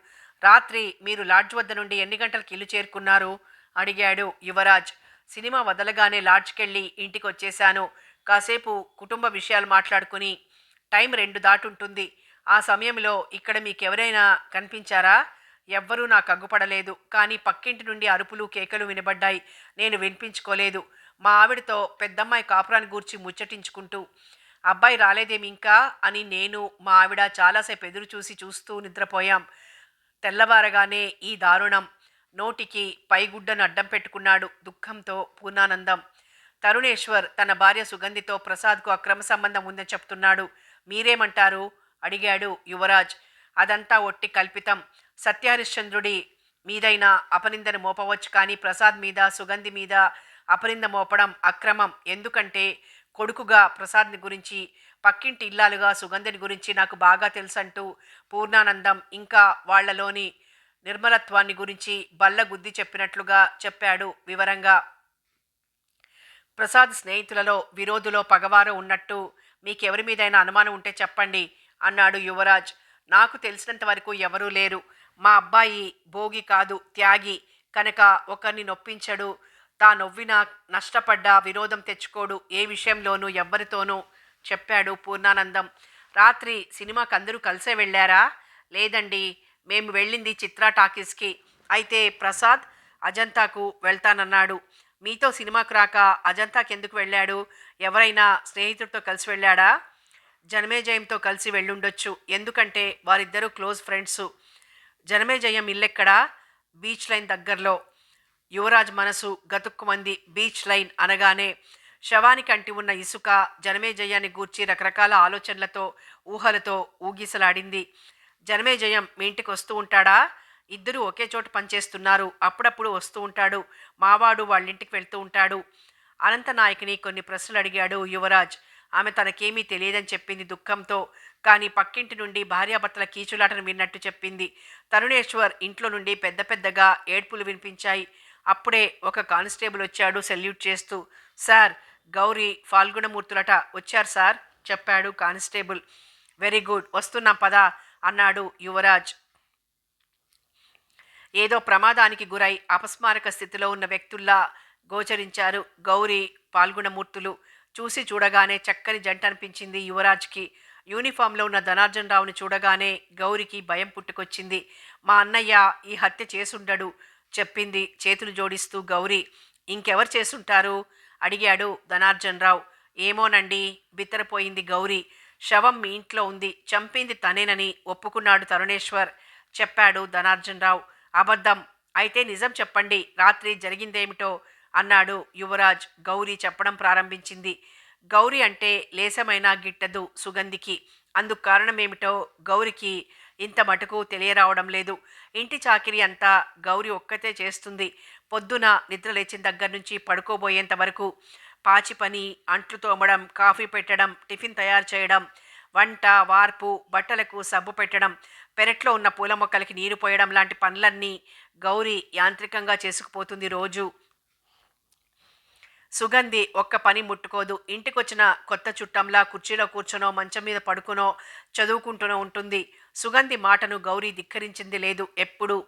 రాత్రి మీరు లాడ్జ్ వద్ద నుండి ఎన్ని గంటలకు ఇల్లు చేరుకున్నారు అడిగాడు యువరాజ్. సినిమా వదలగానే లాడ్జ్కెళ్ళి ఇంటికి వచ్చేశాను. కాసేపు కుటుంబ విషయాలు మాట్లాడుకుని టైం 2 దాటుంటుంది. ఆ సమయంలో ఇక్కడ మీకెవరైనా కనిపించారా? ఎవ్వరూ నాకు అగ్గుపడలేదు. కానీ పక్కింటి నుండి అరుపులు కేకలు వినబడ్డాయి. నేను వినిపించుకోలేదు. మా ఆవిడతో పెద్దమ్మాయి కాపురాన్ని గూర్చి ముచ్చటించుకుంటూ. అబ్బాయి రాలేదేమి ఇంకా అని నేను, మా ఆవిడ చాలాసేపు ఎదురు చూస్తూ నిద్రపోయాం. తెల్లవారగానే ఈ దారుణం. నోటికి పైగుడ్డను అడ్డం పెట్టుకున్నాడు దుఃఖంతో పూర్ణానందం. తరుణేశ్వర్ తన భార్య సుగంధితో ప్రసాద్కు అక్రమ సంబంధం ఉందని చెప్తున్నాడు. మీరేమంటారు అడిగాడు యువరాజ్. అదంతా ఒట్టి కల్పితం. సత్యహరిశ్చంద్రుడి మీదైనా అపనిందను మోపవచ్చు, కానీ ప్రసాద్ మీద, సుగంధి మీద అపనింద మోపడం అక్రమం. ఎందుకంటే కొడుకుగా ప్రసాద్ని గురించి, పక్కింటి ఇల్లాలుగా సుగంధిని గురించి నాకు బాగా తెలుసంటూ పూర్ణానందం ఇంకా వాళ్లలోని నిర్మలత్వాన్ని గురించి బల్లగుద్ది చెప్పినట్లుగా చెప్పాడు వివరంగా. ప్రసాద్ స్నేహితులలో విరోధులో పగవారో ఉన్నట్టు మీకెవరి మీదైనా అనుమానం ఉంటే చెప్పండి అన్నాడు యువరాజ్. నాకు తెలిసినంత వరకు ఎవరూ లేరు. మా అబ్బాయి భోగి కాదు, త్యాగి కనుక ఒకరిని నొప్పించడు. తానొవ్వినా నష్టపడ్డా విరోధం తెచ్చుకోడు ఏ విషయంలోనూ ఎవ్వరితోనూ చెప్పాడు పూర్ణానందం. రాత్రి సినిమాకి అందరూ కలిసే వెళ్ళారా? లేదండి, మేము వెళ్ళింది చిత్రా టాకీస్కి. అయితే ప్రసాద్ అజంతాకు వెళ్తానన్నాడు. మీతో సినిమాకు రాక అజంతాకి ఎందుకు వెళ్ళాడు? ఎవరైనా స్నేహితుడితో కలిసి వెళ్ళాడా? జనమేజయంతో కలిసి వెళ్ళుండొచ్చు. ఎందుకంటే వారిద్దరూ క్లోజ్ ఫ్రెండ్సు. జనమేజయం ఇల్లెక్కడా? బీచ్ లైన్ దగ్గరలో. యువరాజ్ మనసు గతుక్కుమంది. బీచ్ లైన్ అనగానే శవానికి అంటి ఉన్న ఇసుక, జనమేజయాన్ని గూర్చి రకరకాల ఆలోచనలతో, ఊహలతో ఊగిసలాడింది. జనమేజయం మీ ఇంటికి వస్తూ ఉంటాడా? ఇద్దరూ ఒకే చోట పనిచేస్తున్నారు. అప్పుడప్పుడు వస్తూ ఉంటాడు. మావాడు వాళ్ళింటికి వెళ్తూ ఉంటాడు. అనంతనాయకిని కొన్ని ప్రశ్నలు అడిగాడు యువరాజ్. ఆమె తనకేమీ తెలియదని చెప్పింది దుఃఖంతో. కానీ పక్కింటి నుండి భార్యాభర్తల కీచులాటను విన్నట్టు చెప్పింది. తరుణేశ్వర్ ఇంట్లో నుండి పెద్ద పెద్దగా ఏడ్పులు వినిపించాయి. అప్పుడే ఒక కానిస్టేబుల్ వచ్చాడు సెల్యూట్ చేస్తూ. సార్, గౌరీ ఫాల్గుణమూర్తులట వచ్చారు సార్ చెప్పాడు కానిస్టేబుల్. వెరీ గుడ్, వస్తున్నాం పదా అన్నాడు యువరాజ్. ఏదో ప్రమాదానికి గురై అపస్మారక స్థితిలో ఉన్న వ్యక్తుల్లా గోచరించారు గౌరీ, పాల్గుణమూర్తులు. చూసి చూడగానే చక్కని జంట అనిపించింది యువరాజ్కి. యూనిఫామ్లో ఉన్న ధనార్జన్ రావుని చూడగానే గౌరికి భయం పుట్టుకొచ్చింది. మా అన్నయ్య ఈ హత్య చేసుండడు చెప్పింది చేతులు జోడిస్తూ గౌరీ. ఇంకెవరు చేసుంటారు అడిగాడు ధనార్జన్ రావు. ఏమోనండి, బిత్తరపోయింది గౌరీ. శవం మీ ఇంట్లో ఉంది, చంపింది తనేనని ఒప్పుకున్నాడు తరుణేశ్వర్ చెప్పాడు ధనార్జన్ రావు. అబద్ధం. అయితే నిజం చెప్పండి, రాత్రి జరిగిందేమిటో అన్నాడు యువరాజ్. గౌరీ చెప్పడం ప్రారంభించింది. గౌరీ అంటే లేసమైనా గిట్టదు సుగంధికి. అందుకు కారణమేమిటో గౌరికి ఇంత మటుకు తెలియరావడం లేదు. ఇంటి చాకిరీ అంతా గౌరి ఒక్కతే చేస్తుంది. పొద్దున నిద్ర లేచిన దగ్గర నుంచి పడుకోబోయేంత వరకు పాచి పని, అంట్లు తోమడం, కాఫీ పెట్టడం, టిఫిన్ తయారు చేయడం, వంట, వార్పు, బట్టలకు సబ్బు పెట్టడం, పెరట్లో ఉన్న పూల మొక్కలకి నీరు పోయడం లాంటి పనులన్నీ గౌరి యాంత్రికంగా చేసుకుపోతుంది రోజు. సుగంధి ఒక్క పని ముట్టుకోదు. ఇంటికొచ్చిన కొత్త చుట్టంలా కుర్చీలో కూర్చునో, మంచం మీద పడుకునో, చదువుకుంటూనో ఉంటుంది. సుగంధి మాటను గౌరీ ధిక్కరించింది లేదు. ఎప్పుడు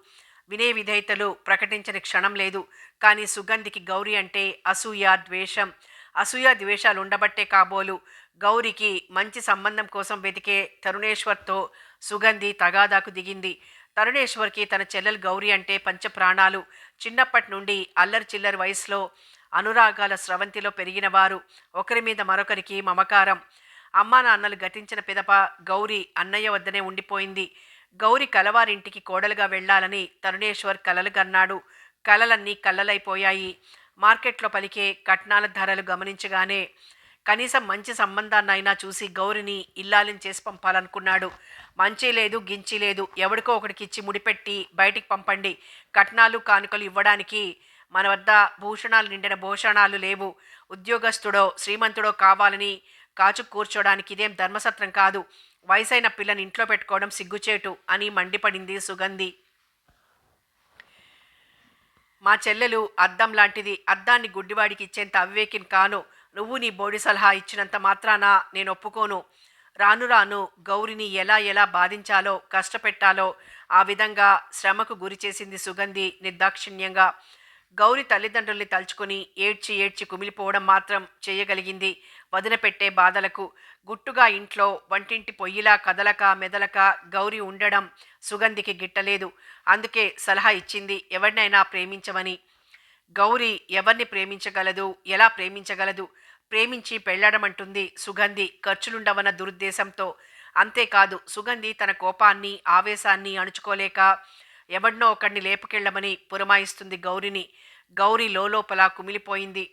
వినే విధేయతలు ప్రకటించని క్షణం లేదు. కానీ సుగంధికి గౌరీ అంటే అసూయ, ద్వేషం. అసూయ ద్వేషాలు ఉండబట్టే కాబోలు గౌరికి మంచి సంబంధం కోసం వెతికే తరుణేశ్వర్తో సుగంధి తగాదాకు దిగింది. తరుణేశ్వర్కి తన చెల్లెలు గౌరీ అంటే పంచప్రాణాలు. చిన్నప్పటి నుండి అల్లరి చిల్లరి వయసులో అనురాగాల స్రవంతిలో పెరిగినవారు. ఒకరి మీద మరొకరికి మమకారం. అమ్మా నాన్నలు గతించిన పిదప గౌరీ అన్నయ్య వద్దనే ఉండిపోయింది. గౌరి కలవారింటికి కోడలుగా వెళ్ళాలని తరుణేశ్వర్ కలలు కన్నాడు. కలలన్నీ కళ్ళలైపోయాయి. మార్కెట్లో పలికే కట్నాల ధరలు గమనించగానే కనీసం మంచి సంబంధాన్నైనా చూసి గౌరిని ఇల్లాలిని చేసి పంపాలనుకున్నాడు. మంచి లేదు, గించి లేదు, ఎవడికో ఒకడికి ఇచ్చి ముడిపెట్టి బయటికి పంపండి. కట్నాలు కానుకలు ఇవ్వడానికి మన వద్ద భూషణాలు నిండిన భూషణాలు లేవు. ఉద్యోగస్తుడో శ్రీమంతుడో కావాలని కాచు కూర్చోడానికి ఇదేం ధర్మసత్రం కాదు. వయసైన పిల్లని ఇంట్లో పెట్టుకోవడం సిగ్గుచేటు అని మండిపడింది సుగంధి. మా చెల్లెలు అద్దం లాంటిది. అద్దాన్ని గుడ్డివాడికి ఇచ్చేంత అవివేకిని కాను. నువ్వు నీ బోడి సలహా ఇచ్చినంత మాత్రాన నేను ఒప్పుకోను. రాను రాను గౌరిని ఎలా ఎలా బాధించాలో, కష్టపెట్టాలో ఆ విధంగా శ్రమకు గురి చేసింది సుగంధి నిర్దాక్షిణ్యంగా. గౌరి తల్లిదండ్రుల్ని తలుచుకుని ఏడ్చి ఏడ్చి కుమిలిపోవడం మాత్రం చేయగలిగింది. వదిలిపెట్టే బాధలకు గుట్టుగా ఇంట్లో వంటింటి పొయ్యిలా కదలక మెదలక గౌరి ఉండడం సుగంధికి గిట్టలేదు. అందుకే సలహా ఇచ్చింది, ఎవరినైనా ప్రేమించమని. గౌరి ఎవరిని ప్రేమించగలదు, ఎలా ప్రేమించగలదు? ప్రేమించి పెళ్లాడమంటుంది సుగంధి ఖర్చులుండవన్న దురుద్దేశంతో. అంతేకాదు, సుగంధి తన కోపాన్ని ఆవేశాన్ని అణుచుకోలేక ఎవడినో ఒకడిని లేపుకెళ్లమని పురమాయిస్తుంది గౌరిని. గౌరి లోపల కుమిలిపోయింది.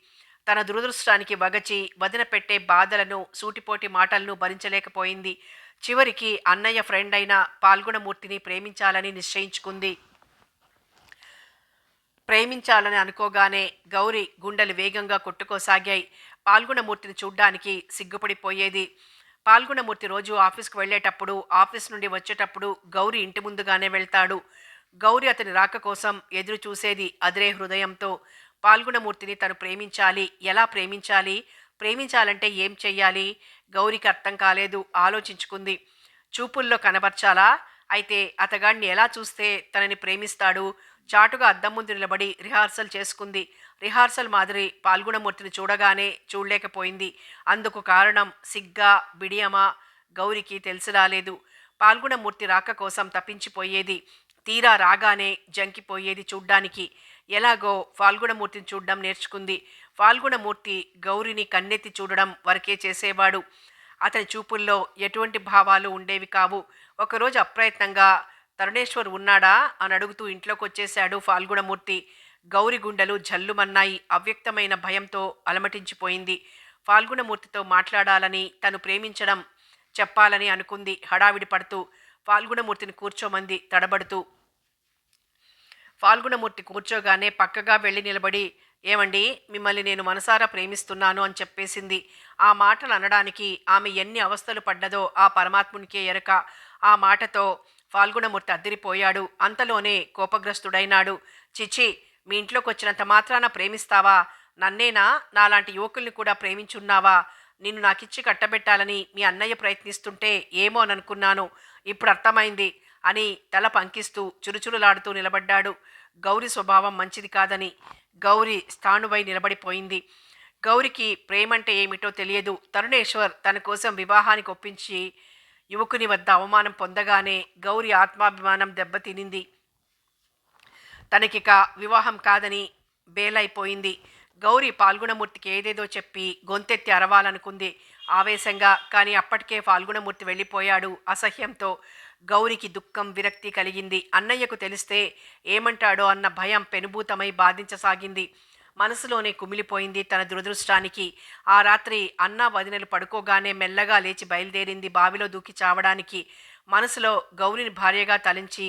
తన దురదృష్టానికి వగచి వదిన పెట్టే బాధలను, సూటిపోటి మాటలను భరించలేకపోయింది. చివరికి అన్నయ్య ఫ్రెండ్ అయిన పాల్గుణమూర్తిని ప్రేమించాలని నిశ్చయించుకుంది. ప్రేమించాలని అనుకోగానే గౌరి గుండెలు వేగంగా కొట్టుకోసాగాయి. పాల్గుణమూర్తిని చూడ్డానికి సిగ్గుపడిపోయేది. పాల్గుణమూర్తి రోజు ఆఫీస్కు వెళ్ళేటప్పుడు, ఆఫీస్ నుండి వచ్చేటప్పుడు గౌరి ఇంటి ముందుగానే వెళ్తాడు. గౌరి అతని రాక కోసం ఎదురు చూసేది అదిరే హృదయంతో. పాల్గుణమూర్తిని తను ప్రేమించాలి. ఎలా ప్రేమించాలి? ప్రేమించాలంటే ఏం చెయ్యాలి? గౌరికి అర్థం కాలేదు. ఆలోచించుకుంది. చూపుల్లో కనబర్చాలా? అయితే అతగాడిని ఎలా చూస్తే తనని ప్రేమిస్తాడు? చాటుగా అద్దం ముందు నిలబడి రిహార్సల్ చేసుకుంది. రిహార్సల్ మాదిరి పాల్గుణమూర్తిని చూడగానే చూడలేకపోయింది. అందుకు కారణం సిగ్గా, బిడియమా గౌరికి తెలిసి రాలేదు. పాల్గుణమూర్తి రాక కోసం తప్పించిపోయేది. తీరా రాగానే జంకిపోయేది చూడ్డానికి. ఎలాగో ఫాల్గుణమూర్తిని చూడ్డం నేర్చుకుంది. ఫాల్గుణమూర్తి గౌరిని కన్నెత్తి చూడడం వరకే చేసేవాడు. అతని చూపుల్లో ఎటువంటి భావాలు ఉండేవి కావు. ఒకరోజు అప్రయత్నంగా తరుణేశ్వర్ ఉన్నాడా అని అడుగుతూ ఇంట్లోకి వచ్చేశాడు ఫాల్గుణమూర్తి. గౌరి గుండెలు జల్లుమన్నాయి. అవ్యక్తమైన భయంతో అలమటించిపోయింది. ఫాల్గుణమూర్తితో మాట్లాడాలని, తను ప్రేమించడం చెప్పాలని అనుకుంది హడావిడి పడుతూ. ఫాల్గుణమూర్తిని కూర్చోమంది తడబడుతూ. ఫాల్గుణమూర్తి కూర్చోగానే పక్కగా వెళ్ళి నిలబడి, ఏమండి, మిమ్మల్ని నేను మనసారా ప్రేమిస్తున్నాను అని చెప్పేసింది. ఆ మాటలు అనడానికి ఆమె ఎన్ని అవస్థలు పడ్డదో ఆ పరమాత్మునికే ఎరక. ఆ మాటతో ఫాల్గుణమూర్తి అద్దిరిపోయాడు. అంతలోనే కోపగ్రస్తుడైనాడు. చిచి, మీ ఇంట్లోకి వచ్చినంత మాత్రాన ప్రేమిస్తావా? నన్నేనా, నాలాంటి యువకుల్ని కూడా ప్రేమించున్నావా? నిన్ను నాకిచ్చి కట్టబెట్టాలని మీ అన్నయ్య ప్రయత్నిస్తుంటే ఏమో అననుకున్నాను. ఇప్పుడు అర్థమైంది అని తల పంకిస్తూ చురుచురులాడుతూ నిలబడ్డాడు. గౌరి స్వభావం మంచిది కాదని. గౌరి స్థాణువై నిలబడిపోయింది. గౌరికి ప్రేమంటే ఏమిటో తెలియదు. తరుణేశ్వర్ తన కోసం వివాహానికి ఒప్పించి యువకుని వద్ద అవమానం పొందగానే గౌరి ఆత్మాభిమానం దెబ్బతినింది. తనకిక వివాహం కాదని బేలైపోయింది. గౌరి పాల్గుణమూర్తికి ఏదేదో చెప్పి గొంతెత్తి అరవాలనుకుంది ఆవేశంగా. కానీ అప్పటికే ఫాల్గుణమూర్తి వెళ్ళిపోయాడు అసహ్యంతో. గౌరికి దుఃఖం, విరక్తి కలిగింది. అన్నయ్యకు తెలిస్తే ఏమంటాడో అన్న భయం పెనుభూతమై బాధించసాగింది. మనసులోనే కుమిలిపోయింది తన దురదృష్టానికి. ఆ రాత్రి అన్నా వదినలు పడుకోగానే మెల్లగా లేచి బయలుదేరింది బావిలో దూకి చావడానికి. మనసులో గౌరిని భార్యగా తలంచి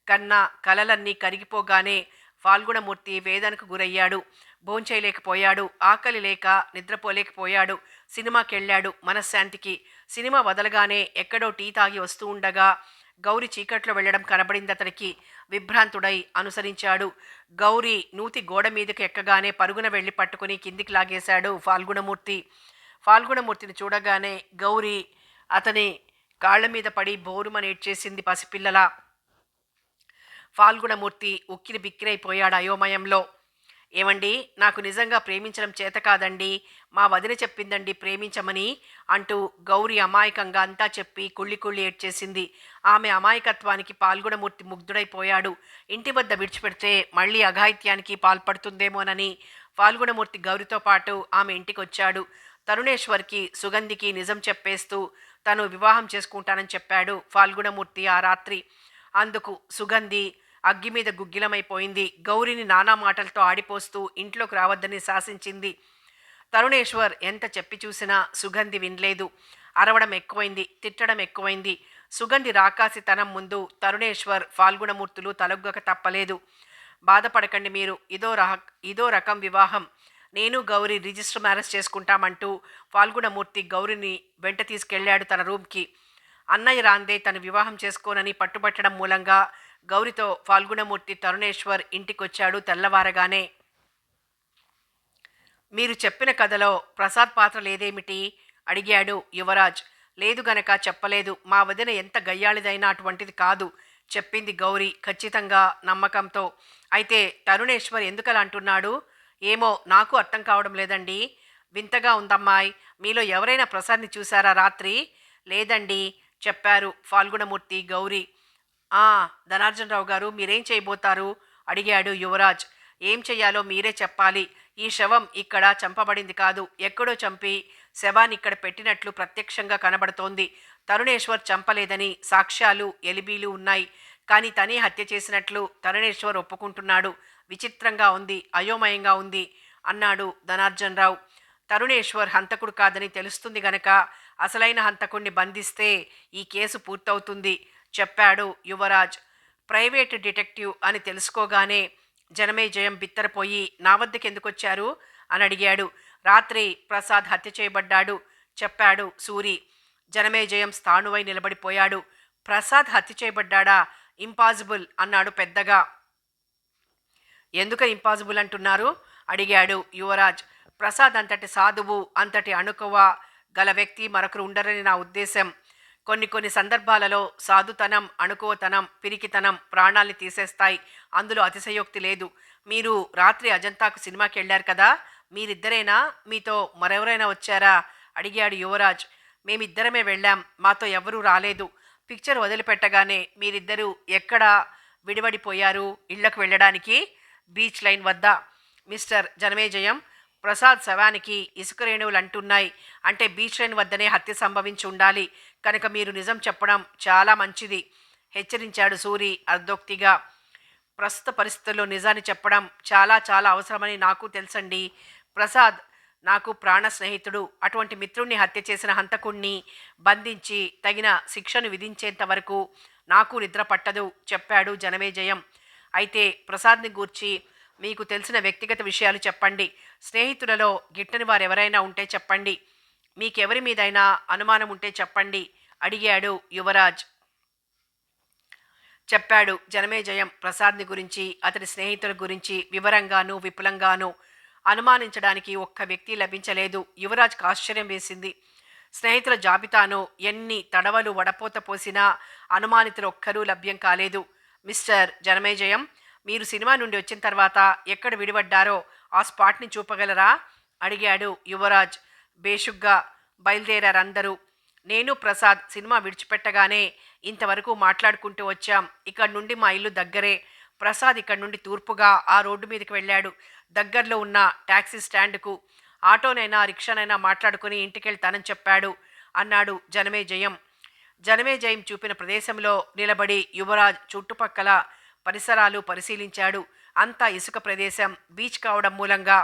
కన్న కలలన్నీ కరిగిపోగానే ఫాల్గుణమూర్తి వేదనకు గురయ్యాడు. భోంచేయలేకపోయాడు, ఆకలి లేక నిద్రపోలేకపోయాడు. సినిమాకెళ్ళాడు మనశ్శాంతికి. సినిమా వదలగానే ఎక్కడో టీ తాగి వస్తూ ఉండగా గౌరి చీకట్లో వెళ్ళడం కనబడింది అతనికి. విభ్రాంతుడై అనుసరించాడు. గౌరి నూతి గోడ మీదకి ఎక్కగానే పరుగున వెళ్ళి పట్టుకుని కిందికి లాగేశాడు ఫాల్గుణమూర్తి. ఫాల్గుణమూర్తిని చూడగానే గౌరి అతని కాళ్ల మీద పడి బోరుమని ఏడ్చేసింది పసిపిల్లలా. ఫాల్గుణమూర్తి ఉక్కిరి బిక్కిరైపోయాడు అయోమయంలో. ఏమండి, నాకు నిజంగా ప్రేమించడం చేత కాదండి, మా వదిన చెప్పిందండి ప్రేమించమని అంటూ గౌరి అమాయకంగా అంతా చెప్పి కుళ్ళి కుళ్ళి ఏడ్చేసింది. ఆమె అమాయకత్వానికి పాల్గుణమూర్తి ముగ్ధుడైపోయాడు. ఇంటి వద్ద విడిచిపెడితే మళ్ళీ అఘాయిత్యానికి పాల్పడుతుందేమోనని ఫాల్గుణమూర్తి గౌరితో పాటు ఆమె ఇంటికొచ్చాడు. తరుణేశ్వర్కి సుగంధికి నిజం చెప్పేస్తూ తను వివాహం చేసుకుంటానని చెప్పాడు ఫాల్గుణమూర్తి ఆ రాత్రి. అందుకు సుగంధి అగ్గి మీద గుగ్గిలమైపోయింది. గౌరిని నానా మాటలతో ఆడిపోస్తూ ఇంట్లోకి రావద్దని శాసించింది. తరుణేశ్వర్ ఎంత చెప్పి చూసినా సుగంధి వినలేదు. అరవడం ఎక్కువైంది, తిట్టడం ఎక్కువైంది. సుగంధి రాకాసితనం ముందు తరుణేశ్వర్ ఫాల్గుణమూర్తులు తలొగ్గక తప్పలేదు. బాధపడకండి మీరు, ఇదో రకం వివాహం, నేను గౌరి రిజిస్టర్ మ్యారేజ్ చేసుకుంటామంటూ ఫాల్గుణమూర్తి గౌరిని వెంట తీసుకెళ్లాడు తన రూమ్కి. అన్నయ్య రాందే తను వివాహం చేసుకోనని పట్టుబట్టడం మూలంగా గౌరితో ఫాల్గుణమూర్తి తరుణేశ్వర్ ఇంటికొచ్చాడు తెల్లవారగానే. మీరు చెప్పిన కథలో ప్రసాద్ పాత్ర లేదేమిటి అడిగాడు యువరాజ్. లేదు గనక చెప్పలేదు. మా వదిన ఎంత గయ్యాళిదైనా అటువంటిది కాదు చెప్పింది గౌరి ఖచ్చితంగా నమ్మకంతో. అయితే తరుణేశ్వర్ ఎందుకలా అంటున్నాడు ఏమో నాకు అర్థం కావడం లేదండి. వింతగా ఉందమ్మాయి. మీలో ఎవరైనా ప్రసాద్ని చూశారా రాత్రి? లేదండి చెప్పారు ఫాల్గుణమూర్తి గౌరి. ధనార్జనరావు గారు మీరేం చేయబోతారు అడిగాడు యువరాజ్. ఏం చెయ్యాలో మీరే చెప్పాలి. ఈ శవం ఇక్కడ చంపబడింది కాదు, ఎక్కడో చంపి శవాన్ని ఇక్కడ పెట్టినట్లు ప్రత్యక్షంగా కనబడుతోంది. తరుణేశ్వర్ చంపలేదని సాక్ష్యాలు ఎలిబీలు ఉన్నాయి. కానీ తనే హత్య చేసినట్లు తరుణేశ్వర్ ఒప్పుకుంటున్నాడు. విచిత్రంగా ఉంది, అయోమయంగా ఉంది అన్నాడు ధనార్జనరావు. తరుణేశ్వర్ హంతకుడు కాదని తెలుస్తుంది గనక అసలైన హంతకుడిని బంధిస్తే ఈ కేసు పూర్తవుతుంది చెప్పాడు యువరాజ్. ప్రైవేట్ డిటెక్టివ్ అని తెలుసుకోగానే జనమేజయం బిత్తరపోయి నా వద్దకు ఎందుకొచ్చారు అని అడిగాడు. రాత్రి ప్రసాద్ హత్య చేయబడ్డాడు చెప్పాడు సూరి. జనమేజయం స్థాణువై నిలబడిపోయాడు. ప్రసాద్ హత్య చేయబడ్డా? ఇంపాసిబుల్ అన్నాడు పెద్దగా. ఎందుకని ఇంపాసిబుల్ అంటున్నారు అడిగాడు యువరాజ్. ప్రసాద్ అంతటి సాధువు, అంతటి అణుకువ గల వ్యక్తి మరొకరు ఉండరని నా ఉద్దేశం. కొన్ని సందర్భాలలో సాధుతనం, అణుకువతనం, పిరికితనం ప్రాణాల్ని తీసేస్తాయి. అందులో అతిశయోక్తి లేదు. మీరు రాత్రి అజంతాకు సినిమాకి వెళ్ళారు కదా, మీరిద్దరేనా, మీతో మరెవరైనా వచ్చారా అడిగాడు యువరాజ్. మేమిద్దరమే వెళ్ళాం, మాతో ఎవరూ రాలేదు. పిక్చర్ వదిలిపెట్టగానే మీరిద్దరూ ఎక్కడ విడివడిపోయారు ఇళ్లకు వెళ్ళడానికి? బీచ్ లైన్ వద్ద. మిస్టర్ జనమేజయం, ప్రసాద్ శవానికి ఇసుక రేణువులు అంటున్నాయి అంటే బీచ్ లైన్ వద్దనే హత్య సంభవించి ఉండాలి. కనుక మీరు నిజం చెప్పడం చాలా మంచిది హెచ్చరించాడు సూరి అర్ధోక్తిగా. ప్రస్తుత పరిస్థితుల్లో నిజాన్ని చెప్పడం చాలా చాలా అవసరమని నాకు తెలుసండి. ప్రసాద్ నాకు ప్రాణ స్నేహితుడు. అటువంటి మిత్రుణ్ణి హత్య చేసిన హంతకుణ్ణి బంధించి తగిన శిక్షను విధించేంత వరకు నాకు నిద్ర పట్టదు చెప్పాడు జనమేజయం. అయితే ప్రసాద్ని గూర్చి మీకు తెలిసిన వ్యక్తిగత విషయాలు చెప్పండి. స్నేహితులలో గిట్టని వారెవరైనా ఉంటే చెప్పండి. మీకెవరి మీదైనా అనుమానం ఉంటే చెప్పండి అడిగాడు యువరాజ్. చెప్పాడు జనమేజయం ప్రసాద్ని గురించి, అతని స్నేహితుల గురించి వివరంగానూ విపులంగానూ. అనుమానించడానికి ఒక్క వ్యక్తి లభించలేదు. యువరాజ్కి ఆశ్చర్యం వేసింది. స్నేహితుల జాబితాను ఎన్ని తడవలు వడపోత పోసినా అనుమానితులు ఒక్కరూ లభ్యం కాలేదు. మిస్టర్ జనమేజయం, మీరు సినిమా నుండి వచ్చిన తర్వాత ఎక్కడ విడిపడ్డారో ఆ స్పాట్ని చూపగలరా అడిగాడు యువరాజ్. బేషుగ్గా బయలుదేరారందరూ. నేను ప్రసాద్ సినిమా విడిచిపెట్టగానే ఇంతవరకు మాట్లాడుకుంటూ వచ్చాం. ఇక్కడి నుండి మా ఇల్లు దగ్గరే. ప్రసాద్ ఇక్కడి నుండి తూర్పుగా ఆ రోడ్డు మీదకి వెళ్ళాడు. దగ్గరలో ఉన్న ట్యాక్సీ స్టాండ్కు ఆటోనైనా రిక్షానైనా మాట్లాడుకుని ఇంటికెళ్తానని చెప్పాడు అన్నాడు జనమేజయం. జనమేజయం చూపిన ప్రదేశంలో నిలబడి యువరాజ్ చుట్టుపక్కల పరిసరాలు పరిశీలించాడు. అంతా ఇసుక ప్రదేశం. బీచ్ కావడం మూలంగా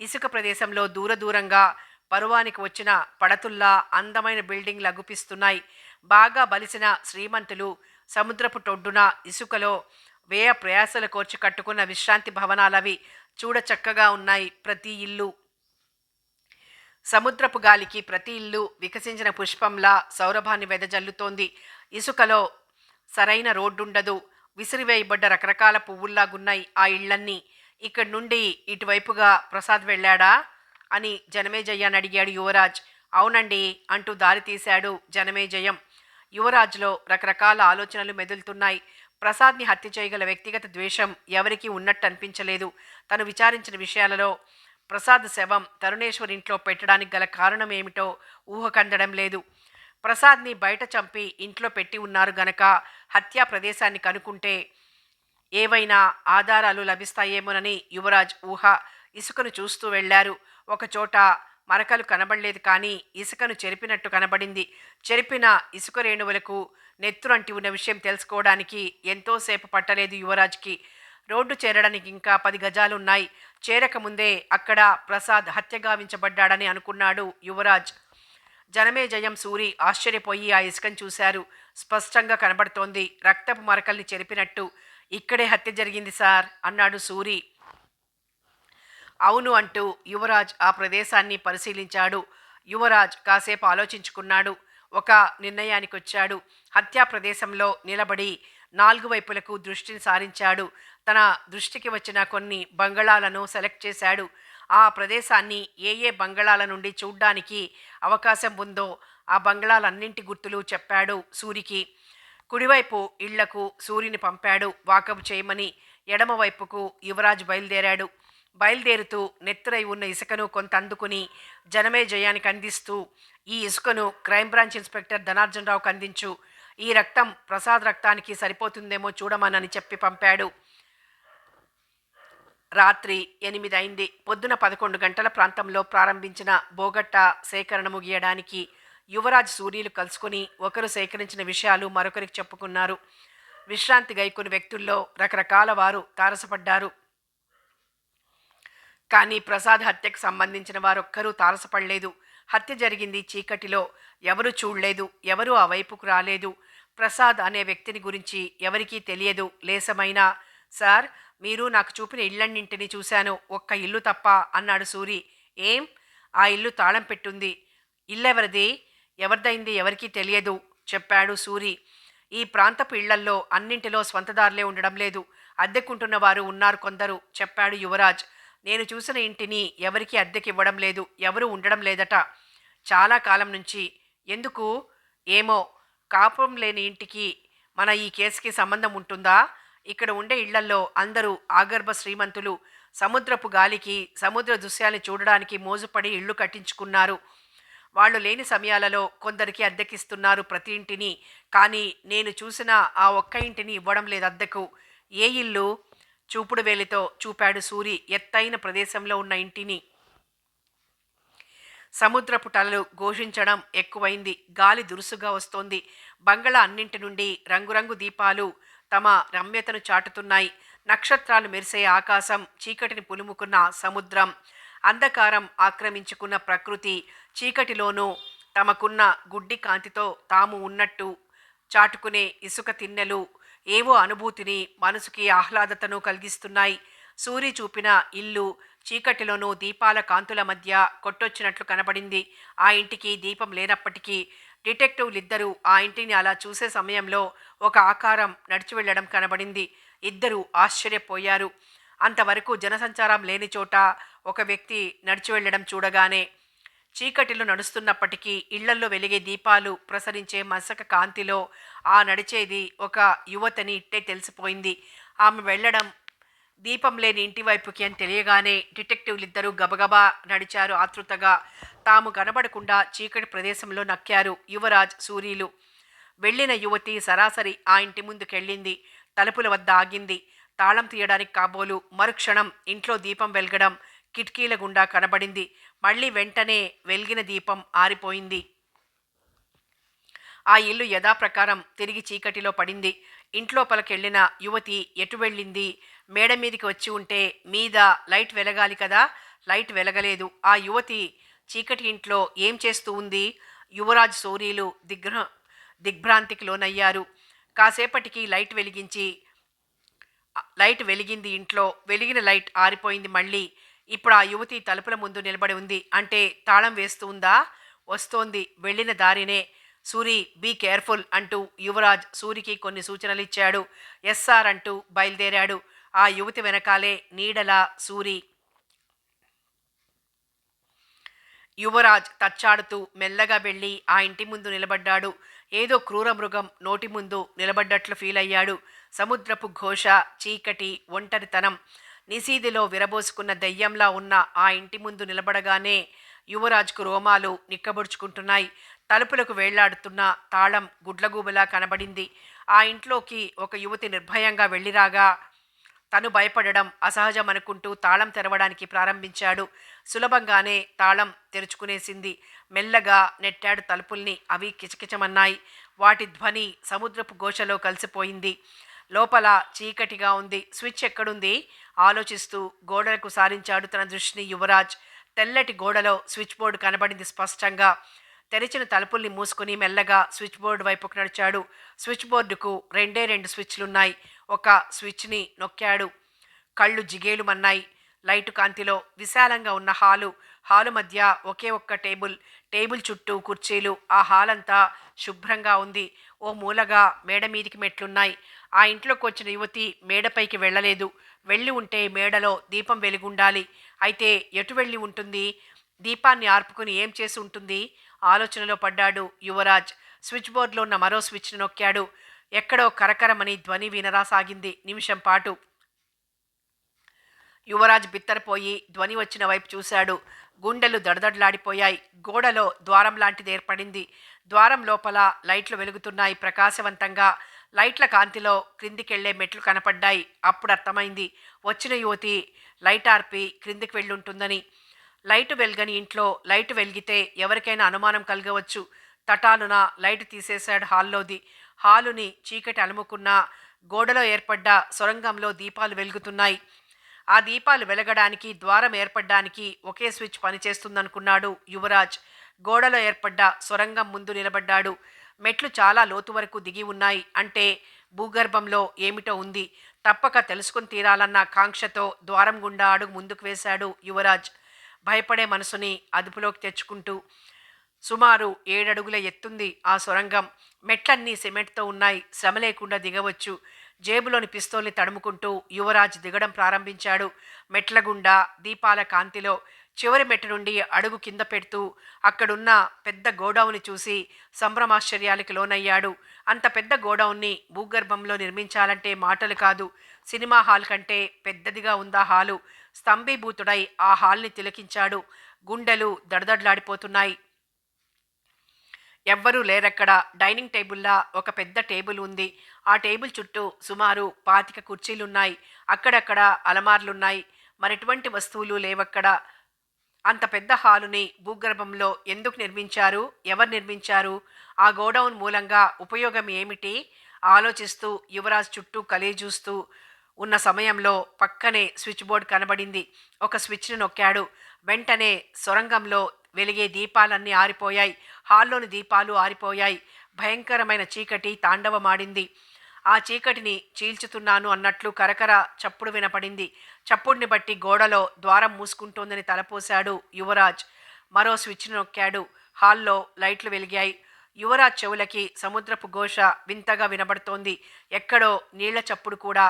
ఇసుక ప్రదేశంలో దూరంగా పరువానికి వచ్చిన పడతుల్లా అందమైన బిల్డింగ్లు అగుపిస్తున్నాయి. బాగా బలిసిన శ్రీమంతులు సముద్రపు టొడ్డున ఇసుకలో వ్యయ ప్రయాసలు కోర్చి కట్టుకున్న విశ్రాంతి భవనాలవి చూడచక్కగా ఉన్నాయి. ప్రతి ఇల్లు సముద్రపు గాలికి ప్రతి ఇల్లు వికసించిన పుష్పంలా సౌరభాన్ని వెదజల్లుతోంది. ఇసుకలో సరైన రోడ్డుండదు. విసిరివేయబడ్డ రకరకాల పువ్వుల్లాగున్నాయి ఆ ఇళ్లన్నీ. ఇక్కడి నుండి ఇటువైపుగా ప్రసాద్ వెళ్ళాడా అని జనమేజయ్యని అడిగాడు యువరాజ్. అవునండి అంటూ దారి తీశాడు జనమేజయం. యువరాజ్లో రకరకాల ఆలోచనలు మెదులుతున్నాయి. ప్రసాద్ని హత్య చేయగల వ్యక్తిగత ద్వేషం ఎవరికీ ఉన్నట్టు అనిపించలేదు. తను విచారించిన విషయాలలో ప్రసాద్ శవం తరుణేశ్వర్ ఇంట్లో పెట్టడానికి గల కారణం ఏమిటో ఊహకందడం లేదు. ప్రసాద్ని బయట చంపి ఇంట్లో పెట్టి ఉన్నారు గనక హత్యా ప్రదేశాన్ని కనుక్కుంటే ఏవైనా ఆధారాలు లభిస్తాయేమోనని యువరాజ్ ఊహ. ఇసుకను చూస్తూ వెళ్లారు. ఒకచోట మరకలు కనబడలేదు, కానీ ఇసుకను చెరిపినట్టు కనబడింది. చెరిపిన ఇసుక రేణువులకు నెత్తురంటి ఉన్న విషయం తెలుసుకోవడానికి ఎంతోసేపు పట్టలేదు యువరాజ్కి. రోడ్డు చేరడానికి ఇంకా 10 గజాలున్నాయి. చేరకముందే అక్కడ ప్రసాద్ హత్యగావించబడ్డాడని అనుకున్నాడు యువరాజ్. జనమేజయం, సూరి ఆశ్చర్యపోయి ఆ ఇసుకను చూశారు. స్పష్టంగా కనబడుతోంది, రక్తపు మరకల్ని చెరిపినట్టు. ఇక్కడే హత్య జరిగింది సార్ అన్నాడు సూరి. అవును అంటూ యువరాజ్ ఆ ప్రదేశాన్ని పరిశీలించాడు. యువరాజ్ కాసేపు ఆలోచించుకున్నాడు. ఒక నిర్ణయానికొచ్చాడు. హత్యా ప్రదేశంలో నిలబడి 4 వైపులకు దృష్టిని సారించాడు. తన దృష్టికి వచ్చిన కొన్ని బంగళాలను సెలెక్ట్ చేశాడు. ఆ ప్రదేశాన్ని ఏ బంగళాల నుండి చూడ్డానికి అవకాశం ఉందో ఆ బంగళాలన్నింటి గుర్తులు చెప్పాడు సూరికి. కుడివైపు ఇళ్లకు సూరిని పంపాడు వాకబు చేయమని. ఎడమవైపుకు యువరాజ్ బయలుదేరుతూ నెత్తురై ఉన్న ఇసుకను కొంత అందుకుని జనమేజయానికి అందిస్తూ, ఈ ఇసుకను క్రైమ్ బ్రాంచ్ ఇన్స్పెక్టర్ ధనార్జన్ రావుకు అందించు. ఈ రక్తం ప్రసాద్ రక్తానికి సరిపోతుందేమో చూడమనని చెప్పి పంపాడు. రాత్రి 8 అయింది. పొద్దున 11 గంటల ప్రాంతంలో ప్రారంభించిన బోగట్ట సేకరణ ముగియడానికి యువరాజ్ సూర్యులు కలుసుకుని ఒకరు సేకరించిన విషయాలు మరొకరికి చెప్పుకున్నారు. విశ్రాంతి గైకుని వ్యక్తుల్లో రకరకాల వారు తారసపడ్డారు. కానీ ప్రసాద్ హత్యకు సంబంధించిన వారొక్కరూ తారసపడలేదు. హత్య జరిగింది చీకటిలో. ఎవరూ చూడలేదు, ఎవరూ ఆ వైపుకు రాలేదు. ప్రసాద్ అనే వ్యక్తిని గురించి ఎవరికీ తెలియదు లేసమైనా. సార్, మీరు నాకు చూపిన ఇళ్లన్నింటినీ చూశాను, ఒక్క ఇల్లు తప్ప అన్నాడు సూరి. ఏం? ఆ ఇల్లు తాళం పెట్టుంది. ఇల్లెవరిది? ఎవరిదైంది ఎవరికీ తెలియదు చెప్పాడు సూరి. ఈ ప్రాంతపు ఇళ్లల్లో అన్నింటిలో స్వంతదారులే ఉండడం లేదు, అద్దెకుంటున్న వారు ఉన్నారు కొందరు చెప్పాడు యువరాజ్. నేను చూసిన ఇంటిని ఎవరికీ అద్దెకివ్వడం లేదు, ఎవరూ ఉండడం లేదట చాలా కాలం నుంచి. ఎందుకు? ఏమో. కాపురం లేని ఇంటికి మన ఈ కేసుకి సంబంధం ఉంటుందా? ఇక్కడ ఉండే ఇళ్లల్లో అందరూ ఆగర్భ శ్రీమంతులు. సముద్రపు గాలికి, సముద్ర దృశ్యాన్ని చూడడానికి మోజుపడి ఇళ్ళు కట్టించుకున్నారు. వాళ్ళు లేని సమయాలలో కొందరికి అద్దెకిస్తున్నారు ప్రతి ఇంటిని. కానీ నేను చూసిన ఆ ఒక్క ఇంటిని ఇవ్వడం లేదు అద్దెకు. ఏ ఇల్లు? చూపుడు వేలితో చూపాడు సూరి ఎత్తైన ప్రదేశంలో ఉన్న ఇంటిని. సముద్రపు టలలు ఘోషించడం ఎక్కువైంది. గాలి దురుసుగా వస్తోంది. బంగళా అన్నింటి నుండి రంగురంగు దీపాలు తమ రమ్యతను చాటుతున్నాయి. నక్షత్రాలు మెరిసే ఆకాశం, చీకటిని పులుముకున్న సముద్రం, అంధకారం ఆక్రమించుకున్న ప్రకృతి, చీకటిలోనూ తమకున్న గుడ్డి కాంతితో తాము ఉన్నట్టు చాటుకునే ఇసుక తిన్నెలు ఏవో అనుభూతిని, మనసుకి ఆహ్లాదతను కలిగిస్తున్నాయి. సూరి చూపిన ఇల్లు చీకటిలోనూ దీపాల కాంతుల మధ్య కొట్టొచ్చినట్లు కనబడింది. ఆ ఇంటికి దీపం లేనప్పటికీ డిటెక్టివ్లిద్దరూ ఆ ఇంటిని అలా చూసే సమయంలో ఒక ఆకారం నడిచి వెళ్ళడం కనబడింది. ఇద్దరూ ఆశ్చర్యపోయారు. అంతవరకు జనసంచారం లేని చోట ఒక వ్యక్తి నడిచి వెళ్ళడం చూడగానే. చీకటిలో నడుస్తున్నప్పటికీ ఇళ్లల్లో వెలిగే దీపాలు ప్రసరించే మసక కాంతిలో ఆ నడిచేది ఒక యువతని ఇట్టే తెలిసిపోయింది. ఆమె వెళ్ళడం దీపం లేని ఇంటి వైపుకి అని తెలియగానే డిటెక్టివ్లిద్దరూ గబగబా నడిచారు ఆతృతగా. తాము కనబడకుండా చీకటి ప్రదేశంలో నక్కారు యువరాజ్, సూరీలు. వెళ్ళిన యువతి సరాసరి ఆ ఇంటి ముందుకెళ్ళింది. తలుపుల వద్ద ఆగింది. తాళం తీయడానికి కాబోలు. మరుక్షణం ఇంట్లో దీపం వెలగడం కిటికీల గుండా కనబడింది. మళ్ళీ వెంటనే వెలిగిన దీపం ఆరిపోయింది. ఆ ఇల్లు యథాప్రకారం తిరిగి చీకటిలో పడింది. ఇంట్లోపలకెళ్ళిన యువతి ఎటు వెళ్ళింది? మేడ మీదికి వచ్చి ఉంటే మీద లైట్ వెలగాలి కదా, లైట్ వెలగలేదు. ఆ యువతి చీకటి ఇంట్లో ఏం చేస్తూ ఉంది? యువరాజ్ సోరీలు దిగ్భ్రాంతికి లోనయ్యారు. కాసేపటికి లైట్ వెలిగింది ఇంట్లో. వెలిగిన లైట్ ఆరిపోయింది మళ్ళీ. ఇప్పుడు ఆ యువతి తలుపుల ముందు నిలబడి ఉంది. అంటే తాళం వేస్తూ ఉందా? వస్తోంది. వెళ్ళిన దారినే. సూరి, బీ కేర్ఫుల్ అంటూ యువరాజ్ సూరికి కొన్ని సూచనలిచ్చాడు. ఎస్సార్ అంటూ బయలుదేరాడు. ఆ యువతి వెనకాలే నీడలా సూరి. యువరాజ్ తచ్చాడుతూ మెల్లగా వెళ్ళి ఆ ఇంటి ముందు నిలబడ్డాడు. ఏదో క్రూర మృగం నోటి ముందు నిలబడ్డట్లు ఫీల్ అయ్యాడు. సముద్రపు ఘోష, చీకటి, ఒంటరితనం. నిశీదిలో విరబోసుకున్న దెయ్యంలా ఉన్న ఆ ఇంటి ముందు నిలబడగానే యువరాజ్కు రోమాలు నిక్కబొడుచుకుంటున్నాయి. తలుపులకు వేళ్లాడుతున్న తాళం గుడ్లగూబలా కనబడింది. ఆ ఇంట్లోకి ఒక యువతి నిర్భయంగా వెళ్ళిరాగా తను భయపడడం అసహజమనుకుంటూ తాళం తెరవడానికి ప్రారంభించాడు. సులభంగానే తాళం తెరుచుకునేసింది. మెల్లగా నెట్టాడు తలుపుల్ని. అవి కిచకిచమన్నాయి. వాటి ధ్వని సముద్రపు ఘోషలో కలిసిపోయింది. లోపల చీకటిగా ఉంది. స్విచ్ ఎక్కడుంది ఆలోచిస్తూ గోడలకు సారించాడు తన దృష్టిని యువరాజ్. తెల్లటి గోడలో స్విచ్ బోర్డు కనబడింది స్పష్టంగా. తెరిచిన తలుపుల్ని మూసుకుని మెల్లగా స్విచ్ బోర్డు వైపుకు నడిచాడు. స్విచ్ బోర్డుకు రెండు స్విచ్లున్నాయి. ఒక స్విచ్ని నొక్కాడు. కళ్ళు జిగేలుమన్నాయి. లైటు కాంతిలో విశాలంగా ఉన్న హాలు మధ్య ఒకే ఒక్క టేబుల్ చుట్టూ కుర్చీలు. ఆ హాలంతా శుభ్రంగా ఉంది. ఓ మూలగా మేడ మీదికి మెట్లున్నాయి. ఆ ఇంట్లోకి వచ్చిన యువతి మేడపైకి వెళ్ళలేదు. వెళ్ళి ఉంటే మేడలో దీపం వెలిగుండాలి. అయితే ఎటు వెళ్ళి ఉంటుంది? దీపాన్ని ఆర్పుకుని ఏం చేసి ఉంటుంది? ఆలోచనలో పడ్డాడు యువరాజ్. స్విచ్ బోర్డులో ఉన్న మరో స్విచ్ను నొక్కాడు. ఎక్కడో కరకరమని ధ్వని వినరాసాగింది. నిమిషం పాటు యువరాజ్ బిత్తరపోయి ధ్వని వచ్చిన వైపు చూశాడు. గుండెలు దడదడలాడిపోయాయి. గోడలో ద్వారం లాంటిది ఏర్పడింది. ద్వారం లోపల లైట్లు వెలుగుతున్నాయి ప్రకాశవంతంగా. లైట్ల కాంతిలో క్రిందికెళ్లే మెట్లు కనపడ్డాయి. అప్పుడు అర్థమైంది వచ్చిన యువతి లైట్ ఆర్పి క్రిందికి వెళ్ళుంటుందని. లైటు వెల్గని ఇంట్లో లైటు వెలిగితే ఎవరికైనా అనుమానం కలగవచ్చు. తటాలున లైటు తీసేశాడు హాల్లోది. హాలుని చీకటి అలుముకున్న గోడలో ఏర్పడ్డ సొరంగంలో దీపాలు వెలుగుతున్నాయి. ఆ దీపాలు వెలగడానికి, ద్వారం ఏర్పడ్డానికి ఒకే స్విచ్ పనిచేస్తుందనుకున్నాడు యువరాజ్. గోడలో ఏర్పడ్డ సొరంగం ముందు నిలబడ్డాడు. మెట్లు చాలా లోతు వరకు దిగి ఉన్నాయి. అంటే భూగర్భంలో ఏమిటో ఉంది. తప్పక తెలుసుకుని తీరాలన్న కాంక్షతో ద్వారం గుండా అడుగు ముందుకు వేశాడు యువరాజ్. భయపడే మనసుని అదుపులోకి తెచ్చుకుంటూ. సుమారు 7 అడుగుల ఎత్తుంది ఆ సొరంగం. మెట్లన్నీ సిమెంట్తో ఉన్నాయి. శ్రమ లేకుండా దిగవచ్చు. జేబులోని పిస్తోల్ని తడుముకుంటూ యువరాజ్ దిగడం ప్రారంభించాడు. మెట్ల గుండా దీపాల కాంతిలో చివరి మెట్టు నుండి అడుగు కింద పెడుతూ అక్కడున్న పెద్ద గోడౌన్ని చూసి సంభ్రమాశ్చర్యాలకు లోనయ్యాడు. అంత పెద్ద గోడౌన్ని భూగర్భంలో నిర్మించాలంటే మాటలు కాదు. సినిమా హాల్ కంటే పెద్దదిగా ఉందా హాలు. స్తంభీభూతుడై ఆ హాల్ని తిలకించాడు. గుండెలు దడదడలాడిపోతున్నాయి. ఎవ్వరూ లేరక్కడ. డైనింగ్ టేబుల్లా ఒక పెద్ద టేబుల్ ఉంది. ఆ టేబుల్ చుట్టూ సుమారు 25 కుర్చీలున్నాయి. అక్కడక్కడ అలమార్లున్నాయి. మరెటువంటి వస్తువులు లేవక్కడ. అంత పెద్ద హాలుని భూగర్భంలో ఎందుకు నిర్మించారు? ఎవరు నిర్మించారు? ఆ గోడౌన్ మూలంగా ఉపయోగం ఏమిటి? ఆలోచిస్తూ యువరాజ్ చుట్టూ కలేజూస్తూ ఉన్న సమయంలో పక్కనే స్విచ్ బోర్డు కనబడింది. ఒక స్విచ్ను నొక్కాడు. వెంటనే సొరంగంలో వెలిగే దీపాలన్నీ ఆరిపోయాయి. హాల్లోని దీపాలు ఆరిపోయాయి. భయంకరమైన చీకటి తాండవమాడింది. ఆ చీకటిని చీల్చుతున్నాను అన్నట్లు కరకర చప్పుడు వినపడింది. చప్పుడిని బట్టి గోడలో ద్వారం మూసుకుంటోందని తలపోశాడు యువరాజ్. మరో స్విచ్ను నొక్కాడు. హాల్లో లైట్లు వెలిగాయి. యువరాజ్ చెవులకి సముద్రపు ఘోష వింతగా వినబడుతోంది. ఎక్కడో నీళ్ల చప్పుడు కూడా.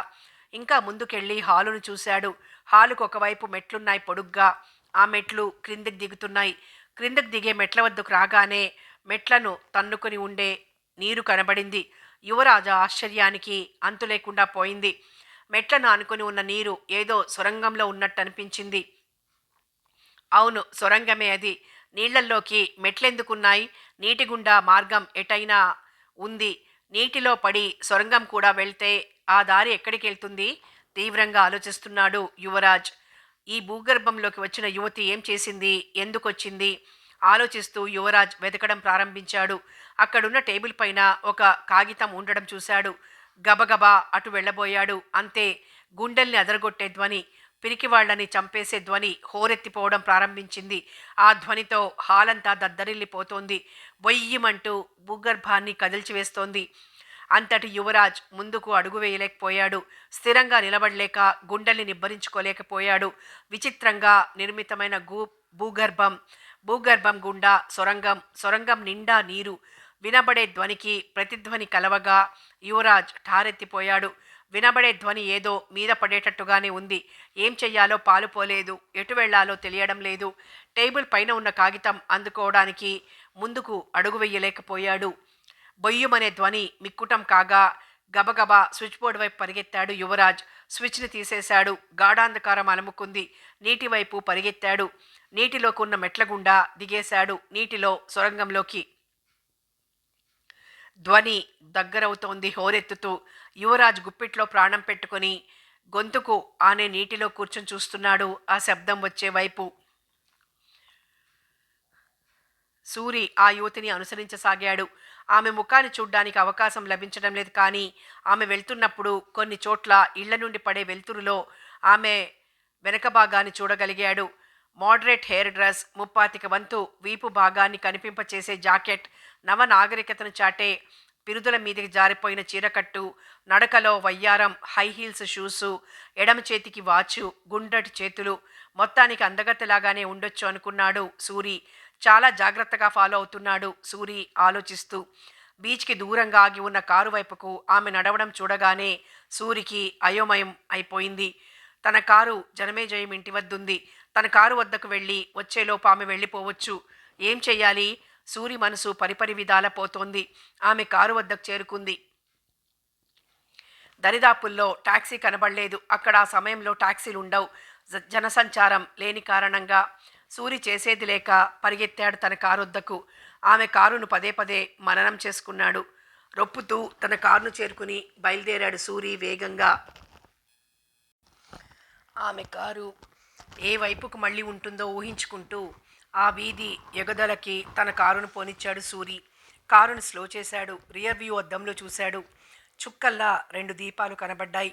ఇంకా ముందుకెళ్ళి హాలును చూశాడు. హాలుకు ఒకవైపు మెట్లున్నాయి పొడుగ్గా. ఆ మెట్లు క్రిందికి దిగుతున్నాయి. క్రిందికి దిగే మెట్ల వద్దకు రాగానే మెట్లను తన్నుకొని ఉండే నీరు కనబడింది. యువరాజు ఆశ్చర్యానికి అంతు లేకుండా పోయింది. మెట్లను ఆనుకొని ఉన్న నీరు ఏదో సొరంగంలో ఉన్నట్టు అనిపించింది. అవును, సొరంగమే అది. నీళ్లల్లోకి మెట్లెందుకున్నాయి? నీటి గుండా మార్గం ఎటైనా ఉంది. నీటిలో పడి సొరంగం కూడా వెళ్తే ఆ దారి ఎక్కడికి వెళ్తుంది? తీవ్రంగా ఆలోచిస్తున్నాడు యువరాజ్. ఈ భూగర్భంలోకి వచ్చిన యువతి ఏం చేసింది? ఎందుకొచ్చింది? ఆలోచిస్తూ యువరాజ్ వెతకడం ప్రారంభించాడు. అక్కడున్న టేబుల్ పైన ఒక కాగితం ఉండడం చూశాడు. గబగబా అటు వెళ్ళబోయాడు. అంతే, గుండెల్ని అదరగొట్టే ధ్వని, పిరికివాళ్లని చంపేసే ధ్వని హోరెత్తిపోవడం ప్రారంభించింది. ఆ ధ్వనితో హాలంతా దద్దరిల్లిపోతోంది. బొయ్యిమంటూ భూగర్భాన్ని కదిల్చివేస్తోంది. అంతటి యువరాజ్ ముందుకు అడుగు వేయలేకపోయాడు. స్థిరంగా నిలబడలేక గుండెల్ని నిబ్బరించుకోలేకపోయాడు. విచిత్రంగా నిర్మితమైన భూగర్భం, భూగర్భం గుండా సొరంగం, సొరంగం నిండా నీరు. వినబడే ధ్వనికి ప్రతిధ్వని కలవగా యువరాజ్ ఠారెత్తిపోయాడు. వినబడే ధ్వని ఏదో మీద పడేటట్టుగానే ఉంది. ఏం చెయ్యాలో పాలుపోలేదు. ఎటు వెళ్లాలో తెలియడం లేదు. టేబుల్ పైన ఉన్న కాగితం అందుకోవడానికి ముందుకు అడుగు వెయ్యలేకపోయాడు. బొయ్యుమనే ధ్వని మిక్కుటం కాగా గబగబా స్విచ్ బోర్డు వైపు పరిగెత్తాడు యువరాజ్. స్విచ్ని తీసేశాడు. గాఢాంధకారం అలముకుంది. నీటి వైపు పరిగెత్తాడు. నీటిలోకి ఉన్న మెట్ల గుండా దిగేశాడు. నీటిలో సొరంగంలోకి. ధ్వని దగ్గరవుతోంది హోరెత్తుతూ. యువరాజ్ గుప్పిట్లో ప్రాణం పెట్టుకుని గొంతుకు ఆనే నీటిలో కూర్చొని చూస్తున్నాడు ఆ శబ్దం వచ్చే వైపు. సూరి ఆ యువతిని అనుసరించసాగాడు. ఆమె ముఖాన్ని చూడ్డానికి అవకాశం లభించడం లేదు. కానీ ఆమె వెళ్తున్నప్పుడు కొన్ని చోట్ల ఇళ్ల నుండి పడే వెలుతురులో ఆమె వెనక భాగాన్ని చూడగలిగాడు. మోడరేట్ హెయిర్ డ్రెస్, ముప్పాతిక వంతు వీపు భాగాన్ని కనిపింపచేసే జాకెట్, నవనాగరికతను చాటే పిరుదుల మీదకి జారిపోయిన చీరకట్టు, నడకలో వయ్యారం, హై హీల్స్ షూసు, ఎడమ చేతికి వాచు, గుండ్రటి చేతులు. మొత్తానికి అందగత్తెలాగానే ఉండొచ్చు అనుకున్నాడు సూరి. చాలా జాగ్రత్తగా ఫాలో అవుతున్నాడు సూరి ఆలోచిస్తూ. బీచ్కి దూరంగా ఆగి ఉన్న కారు వైపుకు ఆమె నడవడం చూడగానే సూరికి అయోమయం అయిపోయింది. తన కారు జనమేజయం ఇంటి వద్దుంది. తన కారు వద్దకు వెళ్ళి వచ్చేలోపు ఆమె వెళ్ళిపోవచ్చు. ఏం చెయ్యాలి? సూరి మనసు పరిపరి విధాల పోతోంది. ఆమె కారు వద్దకు చేరుకుంది. దరిదాపుల్లో టాక్సీ కనబడలేదు. అక్కడ ఆ సమయంలో టాక్సీలు ఉండవు, జనసంచారం లేని కారణంగా. సూరి చేసేది లేక పరిగెత్తాడు తన కారు వద్దకు. ఆమె కారును పదే పదే మననం చేసుకున్నాడు. రొప్పుతూ తన కారును చేరుకుని బయలుదేరాడు సూరి వేగంగా. ఆమె కారు ఏ వైపుకు మళ్ళీ ఉంటుందో ఊహించుకుంటూ ఆ వీధి ఎగదలకి తన కారును పోనిచ్చాడు సూరి. కారును స్లో చేశాడు. రియర్ వ్యూ అద్దంలో చూశాడు. చుక్కల్లా 2 దీపాలు కనబడ్డాయి.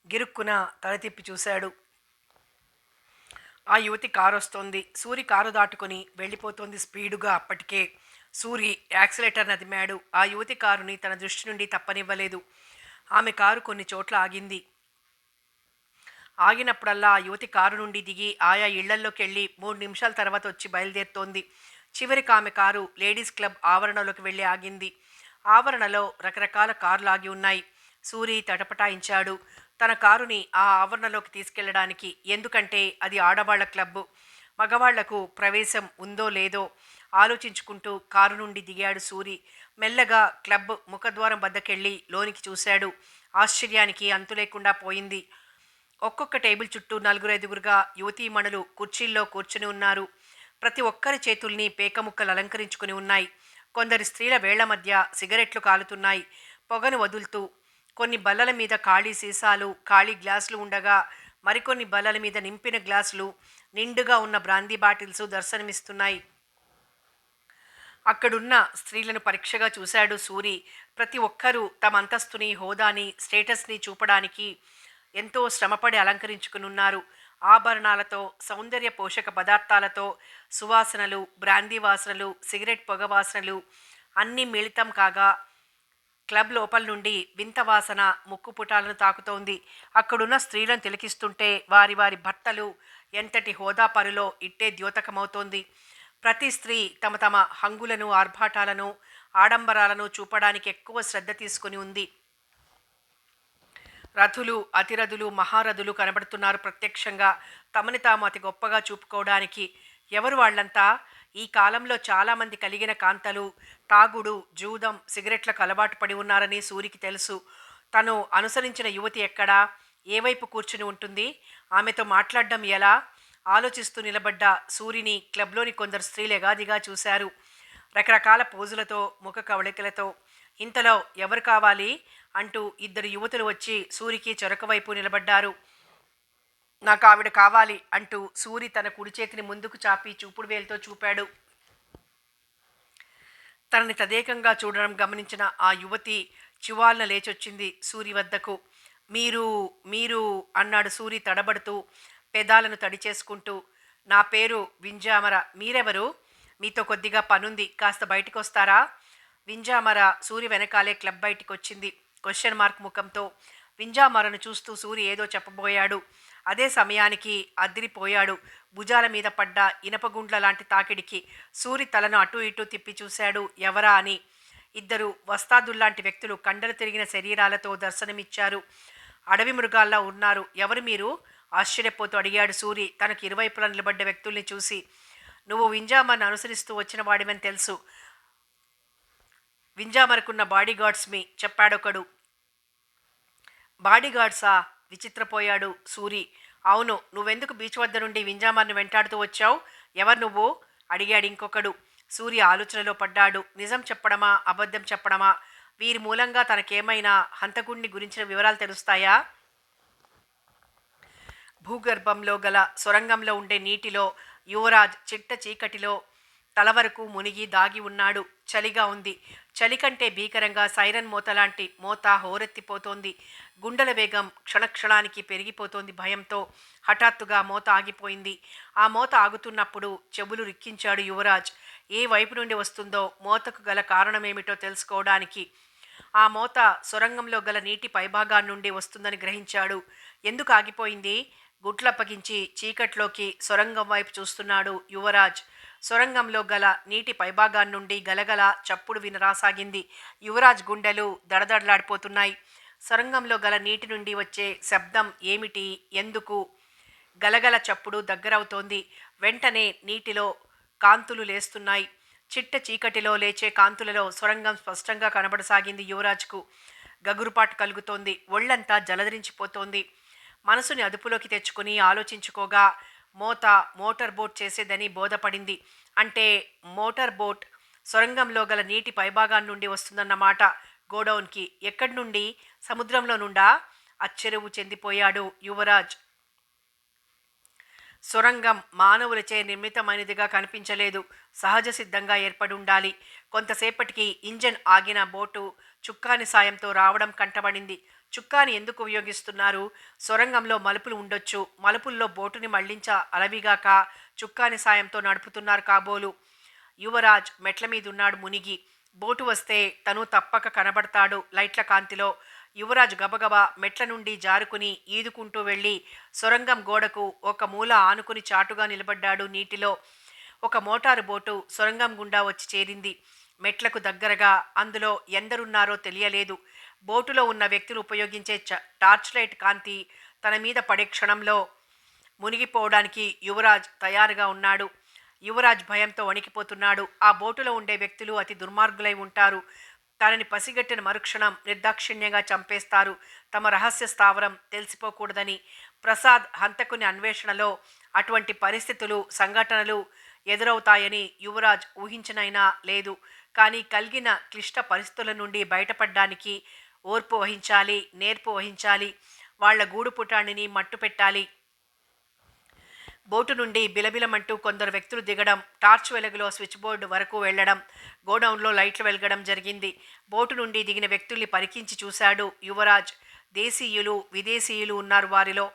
గిరుక్కున తల తిప్పి చూశాడు. ఆ యువతి కారు వస్తోంది. సూరి కారు దాటుకుని వెళ్ళిపోతోంది స్పీడుగా. అప్పటికే సూరి యాక్సిలేటర్ నదిమాడు. ఆ యువతి కారుని తన దృష్టి నుండి తప్పనివ్వలేదు. ఆమె కారు కొన్ని చోట్ల ఆగింది. ఆగినప్పుడల్లా ఆ యువతి కారు నుండి దిగి ఆయా ఇళ్లల్లోకి వెళ్ళి 3 నిమిషాల తర్వాత వచ్చి బయలుదేరుతోంది. చివరికి ఆమె కారు లేడీస్ క్లబ్ ఆవరణలోకి వెళ్ళి ఆగింది. ఆవరణలో రకరకాల కార్లు ఆగి ఉన్నాయి. సూరి తటపటాయించాడు తన కారుని ఆ ఆవరణలోకి తీసుకెళ్లడానికి. ఎందుకంటే అది ఆడవాళ్ల క్లబ్బు. మగవాళ్లకు ప్రవేశం ఉందో లేదో ఆలోచించుకుంటూ కారు నుండి దిగాడు సూరి. మెల్లగా క్లబ్ ముఖద్వారం వద్దకెళ్ళి లోనికి చూశాడు. ఆశ్చర్యానికి అంతు లేకుండా పోయింది. ఒక్కొక్క టేబుల్ చుట్టూ 4-5గురుగా యువతీమణులు కుర్చీల్లో కూర్చుని ఉన్నారు. ప్రతి ఒక్కరి చేతుల్ని పేకముక్కలు అలంకరించుకుని ఉన్నాయి. కొందరి స్త్రీల వేళ్ల మధ్య సిగరెట్లు కాలుతున్నాయి పొగను వదులుతూ. కొన్ని బల్లల మీద ఖాళీ సీసాలు, ఖాళీ గ్లాసులు ఉండగా మరికొన్ని బల్లల మీద నింపిన గ్లాసులు, నిండుగా ఉన్న బ్రాందీ బాటిల్స్ దర్శనమిస్తున్నాయి. అక్కడున్న స్త్రీలను పరీక్షగా చూశాడు సూరి. ప్రతి ఒక్కరూ తమ అంతస్తుని, హోదాని, స్టేటస్ని చూపడానికి ఎంతో శ్రమపడి అలంకరించుకునున్నారు. ఆభరణాలతో, సౌందర్య పోషక పదార్థాలతో, సువాసనలు, బ్రాందీ వాసనలు, సిగరెట్ పొగ వాసనలు అన్నీ మిళితం కాగా క్లబ్ లోపల నుండి వింత వాసన ముక్కు పుటాలను తాకుతోంది. అక్కడున్న స్త్రీలను తిలకిస్తుంటే వారి వారి భర్తలు ఎంతటి హోదా పరులో ఇట్టే ద్యోతకమవుతోంది. ప్రతి స్త్రీ తమ తమ హంగులను, ఆర్భాటాలను, ఆడంబరాలను చూపడానికి ఎక్కువ శ్రద్ధ తీసుకుని ఉంది. రథులు, అతిరథులు, మహారథులు కనబడుతున్నారు ప్రత్యక్షంగా, తమని తాము అతి గొప్పగా చూపుకోవడానికి. ఎవరు వాళ్ళంతా? ఈ కాలంలో చాలామంది కలిగిన కాంతలు తాగుడు, జూదం, సిగరెట్లకు అలవాటు పడి ఉన్నారని సూరికి తెలుసు. తను అనుసరించిన యువతి ఎక్కడా? ఏ వైపు కూర్చుని ఉంటుంది? ఆమెతో మాట్లాడడం ఎలా? ఆలోచిస్తూ నిలబడ్డ సూరిని క్లబ్లోని కొందరు స్త్రీలు ఎగాదిగా చూశారు, రకరకాల పోజులతో, ముఖ కవళికలతో. ఇంతలో ఎవరు కావాలి అంటూ 2 యువతులు వచ్చి సూరికి చొరక వైపు నిలబడ్డారు. నాకు ఆవిడ కావాలి అంటూ సూరి తన కుడి చేతిని ముందుకు చాపి చూపుడు వేలుతో చూపాడు. తనని తదేకంగా చూడడం గమనించిన ఆ యువతి చివాల్న లేచొచ్చింది సూరి వద్దకు. మీరు మీరు అన్నాడు సూరి తడబడుతూ, పెదాలను తడిచేసుకుంటూ. నా పేరు వింజామర. మీరెవరు? మీతో కొద్దిగా పనుంది. కాస్త బయటికొస్తారా? వింజామర సూరి వెనకాలే క్లబ్ బయటికొచ్చింది క్వశ్చన్ మార్క్ ముఖంతో. వింజామరను చూస్తూ సూరి ఏదో చెప్పబోయాడు. అదే సమయానికి అదిరిపోయాడు. భుజాల మీద పడ్డ ఇనపగుండ్ల లాంటి తాకిడికి. సూరి తలను అటూ ఇటూ తిప్పి చూశాడు ఎవరా అని. ఇద్దరు వస్తాదుల్లాంటి వ్యక్తులు కండలు తిరిగిన శరీరాలతో దర్శనమిచ్చారు. అడవి మృగాల్లా ఉన్నారు. ఎవరు మీరు? ఆశ్చర్యపోతూ అడిగాడు సూరి తనకు ఇరువైపులా నిలబడ్డ వ్యక్తుల్ని చూసి. నువ్వు వింజామర్ను అనుసరిస్తూ వచ్చిన వాడివని తెలుసు. వింజామర్కున్న బాడీగార్డ్స్ మీ చెప్పాడొకడు. బాడీగార్డ్సా? విచిత్రపోయాడు సూరి. అవును. నువ్వెందుకు బీచ్ వద్ద నుండి వింజామర్ను వెంటాడుతూ వచ్చావు? ఎవరు నువ్వు? అడిగాడు ఇంకొకడు. సూర్య ఆలోచనలో పడ్డాడు. నిజం చెప్పడమా అబద్ధం చెప్పడమా? వీరి మూలంగా తనకేమైనా హంతకుణ్ణి గురించిన వివరాలు తెలుస్తాయా? భూగర్భంలో గల సొరంగంలో ఉండే నీటిలో యువరాజ్ చిట్ట చీకటిలో తల వరకు మునిగి దాగి ఉన్నాడు. చలిగా ఉంది. చలి కంటే భీకరంగా సైరన్ మోతలాంటి మోత హోరెత్తిపోతోంది. గుండెల వేగం క్షణక్షణానికి పెరిగిపోతోంది భయంతో. హఠాత్తుగా మోత ఆగిపోయింది. ఆ మోత ఆగుతున్నప్పుడు చెవులు రిక్కించాడు యువరాజ్. ఏ వైపు నుండి వస్తుందో, మోతకు గల కారణమేమిటో తెలుసుకోవడానికి. ఆ మోత సొరంగంలో గల నీటి పైభాగాన్నుండి వస్తుందని గ్రహించాడు. ఎందుకు ఆగిపోయింది? గుట్లప్పగించి చీకట్లోకి సొరంగం వైపు చూస్తున్నాడు యువరాజ్. సొరంగంలో గల నీటి పైభాగాన్నుండి గలగల చప్పుడు వినరాసాగింది. యువరాజ్ గుండెలు దడదడలాడిపోతున్నాయి. సొరంగంలో గల నీటి నుండి వచ్చే శబ్దం ఏమిటి? ఎందుకు? గలగల చప్పుడు దగ్గరవుతోంది. వెంటనే నీటిలో కాంతులు లేస్తున్నాయి. చిట్ట చీకటిలో లేచే కాంతులలో సొరంగం స్పష్టంగా కనబడసాగింది యువరాజ్కు. గగురుపాటు కలుగుతోంది. ఒళ్ళంతా జలధరించిపోతోంది. మనసుని అదుపులోకి తెచ్చుకుని ఆలోచించుకోగా మోత మోటార్ బోట్ చేసేదని బోధపడింది. అంటే మోటార్ బోట్ సొరంగంలో గల నీటి పైభాగాన్నుండి వస్తుందన్నమాట. గోడౌన్కి. ఎక్కడి నుండి? సముద్రంలో నుండా? అచ్చెరువు చెందిపోయాడు యువరాజ్. సొరంగం మానవులచే నిర్మితమైనదిగా కనిపించలేదు. సహజ సిద్ధంగా ఏర్పడి ఉండాలి. కొంతసేపటికి ఇంజన్ ఆగిన బోటు చుక్కాని సాయంతో రావడం కంటబడింది. చుక్కాని ఎందుకు ఉపయోగిస్తున్నారు? సొరంగంలో మలుపులు ఉండొచ్చు. మలుపుల్లో బోటుని మళ్లించ అలవిగాక చుక్కాని సాయంతో నడుపుతున్నారు కాబోలు. యువరాజ్ మెట్ల మీదున్నాడు మునిగి. బోటు వస్తే తను తప్పక కనబడతాడు లైట్ల కాంతిలో. యువరాజు గబగబా మెట్ల నుండి జారుకుని ఈదుకుంటూ వెళ్ళి సొరంగం గోడకు ఒక మూల ఆనుకుని చాటుగా నిలబడ్డాడు నీటిలో. ఒక మోటారు బోటు సొరంగం గుండా వచ్చి చేరింది. మెట్లకు దగ్గరగా. అందులో ఎందరున్నారో తెలియలేదు. బోటులో ఉన్న వ్యక్తులు ఉపయోగించే టార్చ్ లైట్ కాంతి తన మీద పడే క్షణంలో మునిగిపోవడానికి యువరాజ్ తయారుగా ఉన్నాడు. యువరాజ్ భయంతో వణికిపోతున్నాడు. ఆ బోటులో ఉండే వ్యక్తులు అతి దుర్మార్గులై ఉంటారు. తనని పసిగట్టిన మరుక్షణం నిర్దాక్షిణ్యంగా చంపేస్తారు. తమ రహస్య స్థావరం తెలిసిపోకూడదని. ప్రసాద్ హంతకుని అన్వేషణలో అటువంటి పరిస్థితులు సంఘటనలు ఎదురవుతాయని యువరాజ్ ఊహించనైనా లేదు. కానీ కలిగిన క్లిష్ట పరిస్థితుల నుండి బయటపడ్డానికి ఓర్పు వహించాలి, నేర్పు వహించాలి. వాళ్ల గూడు పుటాణిని మట్టు పెట్టాలి. బోటు నుండి బిలబిలమంటూ కొందరు వ్యక్తులు దిగడం, టార్చ్ వెలుగులో స్విచ్ బోర్డు వరకు వెళ్లడం, గోడౌన్లో లైట్లు వెలగడం జరిగింది. బోటు నుండి దిగిన వ్యక్తుల్ని పరికించి చూశాడు యువరాజ్. దేశీయులు, విదేశీయులు ఉన్నారు వారిలో.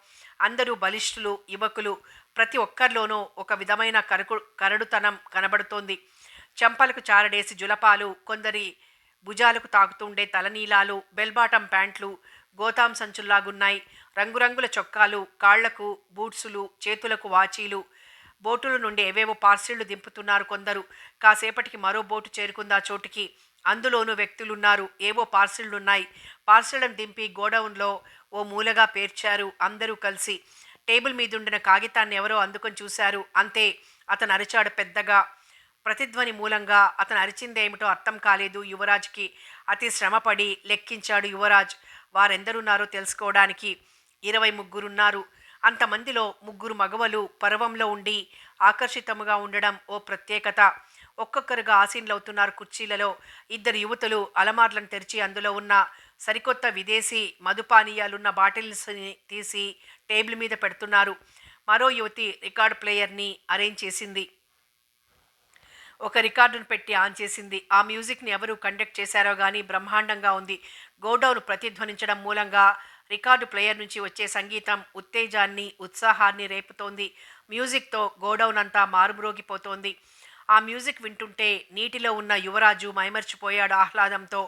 అందరూ బలిష్ఠులు, యువకులు. ప్రతి ఒక్కరిలోనూ ఒక విధమైన కరడుతనం కనబడుతోంది. చెంపలకు చారడేసి జులపాలు, కొందరి భుజాలకు తాకుతుండే తలనీలాలు, బెల్బాటం ప్యాంట్లు గోతాం సంచుల్లాగున్నాయి. రంగురంగుల చొక్కాలు, కాళ్లకు బూట్సులు, చేతులకు వాచీలు. బోటుల నుండి ఏవేవో పార్సిళ్లు దింపుతున్నారు కొందరు. కాసేపటికి మరో బోటు చేరుకుందా చోటికి. అందులోనూ వ్యక్తులున్నారు. ఏవో పార్సిళ్లున్నాయి. పార్సిళ్లను దింపి గోడౌన్లో ఓ మూలగా పేర్చారు అందరూ కలిసి. టేబుల్ మీదుండిన కాగితాన్ని ఎవరో అందుకొని చూశారు. అంతే. అతను అరిచాడు పెద్దగా. ప్రతిధ్వని మూలంగా అతను అరిచిందేమిటో అర్థం కాలేదు యువరాజ్కి. అతి శ్రమపడి లెక్కించాడు యువరాజ్ వారెందరున్నారో తెలుసుకోవడానికి. 23 అంతమందిలో 3 మగవలు పర్వంలో ఉండి ఆకర్షితముగా ఉండడం ఓ ప్రత్యేకత. ఒక్కొక్కరుగా ఆసీనులవుతున్నారు కుర్చీలలో. 2 యువతులు అలమార్లను తెరిచి అందులో ఉన్న సరికొత్త విదేశీ మదుపానీయాలున్న బాటిల్స్ని తీసి టేబుల్ మీద పెడుతున్నారు. మరో యువతి రికార్డ్ ప్లేయర్ని అరేంజ్ చేసింది. ఒక రికార్డును పెట్టి ఆన్ చేసింది. ఆ మ్యూజిక్ని ఎవరు కండక్ట్ చేశారో గానీ బ్రహ్మాండంగా ఉంది. గోడౌన్ ప్రతిధ్వనించడం మూలంగా రికార్డు ప్లేయర్ నుంచి వచ్చే సంగీతం ఉత్తేజాన్ని, ఉత్సాహాన్ని రేపుతోంది. మ్యూజిక్‌తో గోడౌన్ అంతా మారుమ్రోగిపోతోంది. ఆ మ్యూజిక్ వింటుంటే నీటిలో ఉన్న యువరాజు మైమర్చిపోయాడు ఆహ్లాదంతో.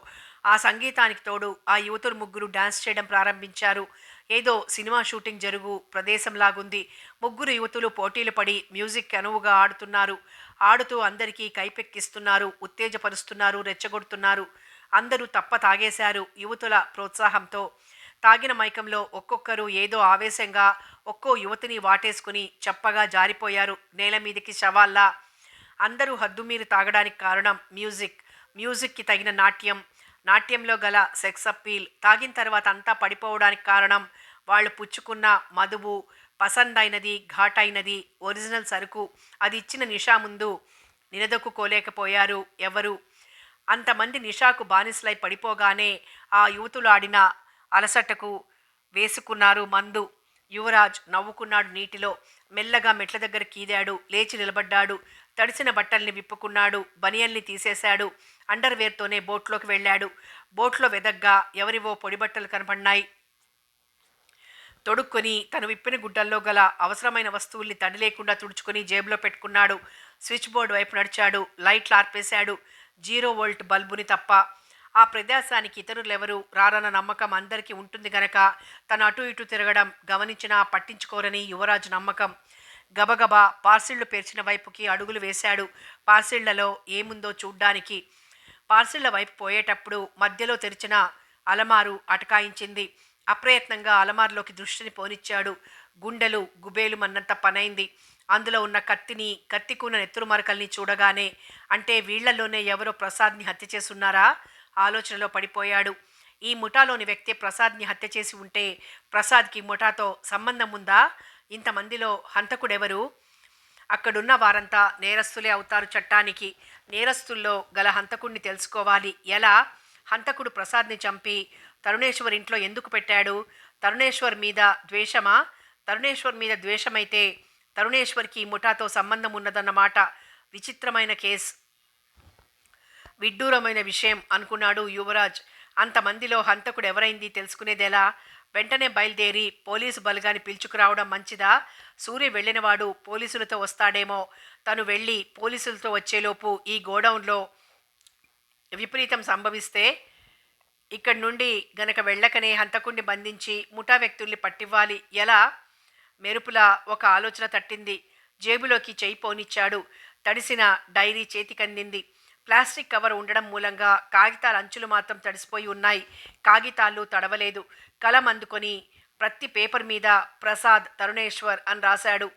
ఆ సంగీతానికి తోడు ఆ యువతులు ముగ్గురు డాన్స్ చేయడం ప్రారంభించారు. ఏదో సినిమా షూటింగ్ జరుగు ప్రదేశంలాగుంది. ముగ్గురు యువతులు పోటీలు పడి మ్యూజిక్‌కి అనువుగా ఆడుతున్నారు. ఆడుతూ అందరికీ కైపెక్కిస్తున్నారు, ఉత్తేజపరుస్తున్నారు, రెచ్చగొడుతున్నారు. అందరూ తప్ప తాగేశారు యువతుల ప్రోత్సాహంతో. తాగిన మైకంలో ఒక్కొక్కరు ఏదో ఆవేశంగా ఒక్కో యువతిని వాటేసుకుని చప్పగా జారిపోయారు నేల మీదికి శవాల్లా. అందరూ హద్దుమీరి తాగడానికి కారణం మ్యూజిక్. మ్యూజిక్‌కి తగిన నాట్యం. నాట్యంలో గల సెక్స్ అప్పీల్. తాగిన తర్వాత అంతా పడిపోవడానికి కారణం వాళ్ళు పుచ్చుకున్న మదువు, పసందైనది, ఘాటైనది, ఒరిజినల్ సరుకు. అది ఇచ్చిన నిషా ముందు నిలదొక్కుకోలేకపోయారు ఎవరు. అంతమంది నిషాకు బానిసలై పడిపోగానే ఆ యువతులు ఆడిన అలసటకు వేసుకున్నారు మందు. యువరాజ్ నవ్వుకున్నాడు నీటిలో. మెల్లగా మెట్ల దగ్గర కీదాడు. లేచి నిలబడ్డాడు. తడిసిన బట్టల్ని విప్పుకున్నాడు. బనియల్ని తీసేశాడు. అండర్వేర్తోనే బోట్లోకి వెళ్ళాడు. బోట్లో వెదగ్గా ఎవరివో పొడి బట్టలు కనపడినాయి. తొడుక్కొని తను విప్పిన గుడ్డల్లో గల అవసరమైన వస్తువుల్ని తడి లేకుండా తుడుచుకొని జేబులో పెట్టుకున్నాడు. స్విచ్ బోర్డు వైపు నడిచాడు. లైట్లు ఆర్పేశాడు. 0 వోల్ట్ బల్బుని తప్ప. ఆ ప్రదేశానికి ఇతరులెవరూ రారన్న నమ్మకం అందరికీ ఉంటుంది గనక తను అటు ఇటు తిరగడం గమనించినా పట్టించుకోరని యువరాజు నమ్మకం. గబగబా పార్సిళ్లు పేర్చిన వైపుకి అడుగులు వేశాడు. పార్సిళ్లలో ఏముందో చూడ్డానికి. పార్సిళ్ల వైపు పోయేటప్పుడు మధ్యలో తెరిచిన అలమారు అటకాయించింది. అప్రయత్నంగా అలమారులోకి దృష్టిని పోనిచ్చాడు. గుండెలు గుబేలుమన్నంత పనైంది. అందులో ఉన్న కత్తిని, కత్తికున్న నెత్తురు మరకల్ని చూడగానే అంటే వీళ్లలోనే ఎవరో ప్రసాద్ని హత్య చేసున్నారా ఆలోచనలో పడిపోయాడు. ఈ ముఠాలోని వ్యక్తి ప్రసాద్ని హత్య చేసి ఉంటే ప్రసాద్కి ముఠాతో సంబంధం ఉందా? ఇంతమందిలో హంతకుడెవరు? అక్కడున్న వారంతా నేరస్తులే అవుతారు చట్టానికి. నేరస్తుల్లో గల హంతకుడిని తెలుసుకోవాలి. ఎలా? హంతకుడు ప్రసాద్ని చంపి తరుణేశ్వర్ ఇంట్లో ఎందుకు పెట్టాడు? తరుణేశ్వర్ మీద ద్వేషమా? తరుణేశ్వర్ మీద ద్వేషమైతే తరుణేశ్వర్కి ముఠాతో సంబంధం ఉన్నదన్నమాట. విచిత్రమైన కేస్, విడ్డూరమైన విషయం అనుకున్నాడు యువరాజ్. అంతమందిలో హంతకుడు ఎవరైంది తెలుసుకునేదెలా? వెంటనే బయలుదేరి పోలీసు బలగాన్ని పిలుచుకురావడం మంచిదా? సూర్య వెళ్ళినవాడు పోలీసులతో వస్తాడేమో. తను వెళ్ళి పోలీసులతో వచ్చేలోపు ఈ గోడౌన్లో విపరీతం సంభవిస్తే ఇక్కడి నుండి గనక వెళ్ళకనే హంతకుణ్ణి బంధించి ముఠా వ్యక్తుల్ని పట్టివ్వాలి. ఎలా? మెరుపులా ఒక ఆలోచన తట్టింది. జేబులోకి చెయ్యి పోనిచ్చాడు. తడిసిన డైరీ చేతికందింది. ప్లాస్టిక్ కవర్ ఉండడం మూలంగా కాగితాల అంచులు మాత్రం తడిసిపోయి ఉన్నాయి. కాగితాలు తడవలేదు. కలం అందుకొని ప్రతి పేపర్ మీద ప్రసాద్, తరుణేశ్వర్ అని రాశాడు.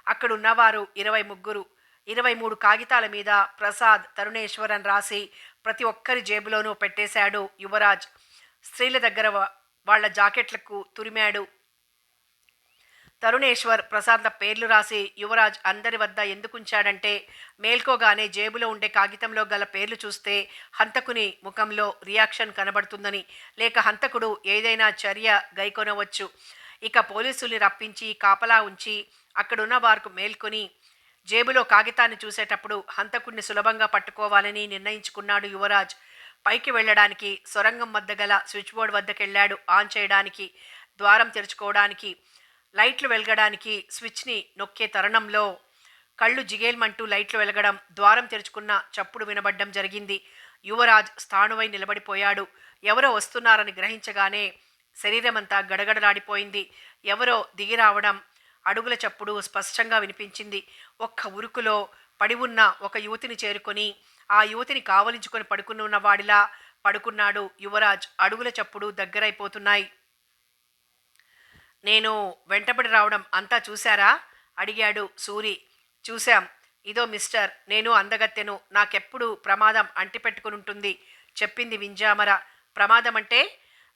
అక్కడున్నవారు 23. 23 కాగితాల మీద ప్రసాద్, తరుణేశ్వర్ అని రాసి ప్రతి ఒక్కరి జేబులోనూ పెట్టేశాడు యువరాజ్. స్త్రీల దగ్గర వాళ్ల జాకెట్లకు తురిమాడు. తరుణేశ్వర్, ప్రసాద్ల పేర్లు రాసి యువరాజ్ అందరి వద్ద ఎందుకుంచాడంటే మేల్కోగానే జేబులో ఉండే కాగితంలో గల పేర్లు చూస్తే హంతకుని ముఖంలో రియాక్షన్ కనబడుతుందని, లేక హంతకుడు ఏదైనా చర్య గైకొనవచ్చు. ఇక పోలీసుల్ని రప్పించి కాపలా ఉంచి అక్కడున్న వారికి మేల్కొని జేబులో కాగితాన్ని చూసేటప్పుడు హంతకుడిని సులభంగా పట్టుకోవాలని నిర్ణయించుకున్నాడు యువరాజ్. పైకి వెళ్ళడానికి సొరంగం వద్ద గల స్విచ్ బోర్డ్ వద్దకెళ్ళాడు ఆన్ చేయడానికి, ద్వారం తెరుచుకోవడానికి. లైట్లు వెలగడానికి స్విచ్ని నొక్కే తరుణంలో కళ్ళు జిగేల్మంటూ లైట్లు వెలగడం, ద్వారం తెరుచుకున్న చప్పుడు వినబడ్డం జరిగింది. యువరాజ్ స్థాణువై నిలబడిపోయాడు. ఎవరో వస్తున్నారని గ్రహించగానే శరీరమంతా గడగడలాడిపోయింది. ఎవరో దిగిరావడం, అడుగుల చప్పుడు స్పష్టంగా వినిపించింది. ఒక్క ఉరుకులో పడి ఉన్న ఒక యువతిని చేరుకొని ఆ యువతిని కావలించుకొని పడుకుని ఉన్న వాడిలా పడుకున్నాడు యువరాజ్. అడుగుల చప్పుడు దగ్గరైపోతున్నాయి. నేను వెంటబడి రావడం అంతా చూశారా? అడిగాడు సూరి. చూశాం. ఇదో మిస్టర్, నేను అందగత్తెను. నాకెప్పుడు ప్రమాదం అంటిపెట్టుకునుంటుంది చెప్పింది వింజామర. ప్రమాదం అంటే?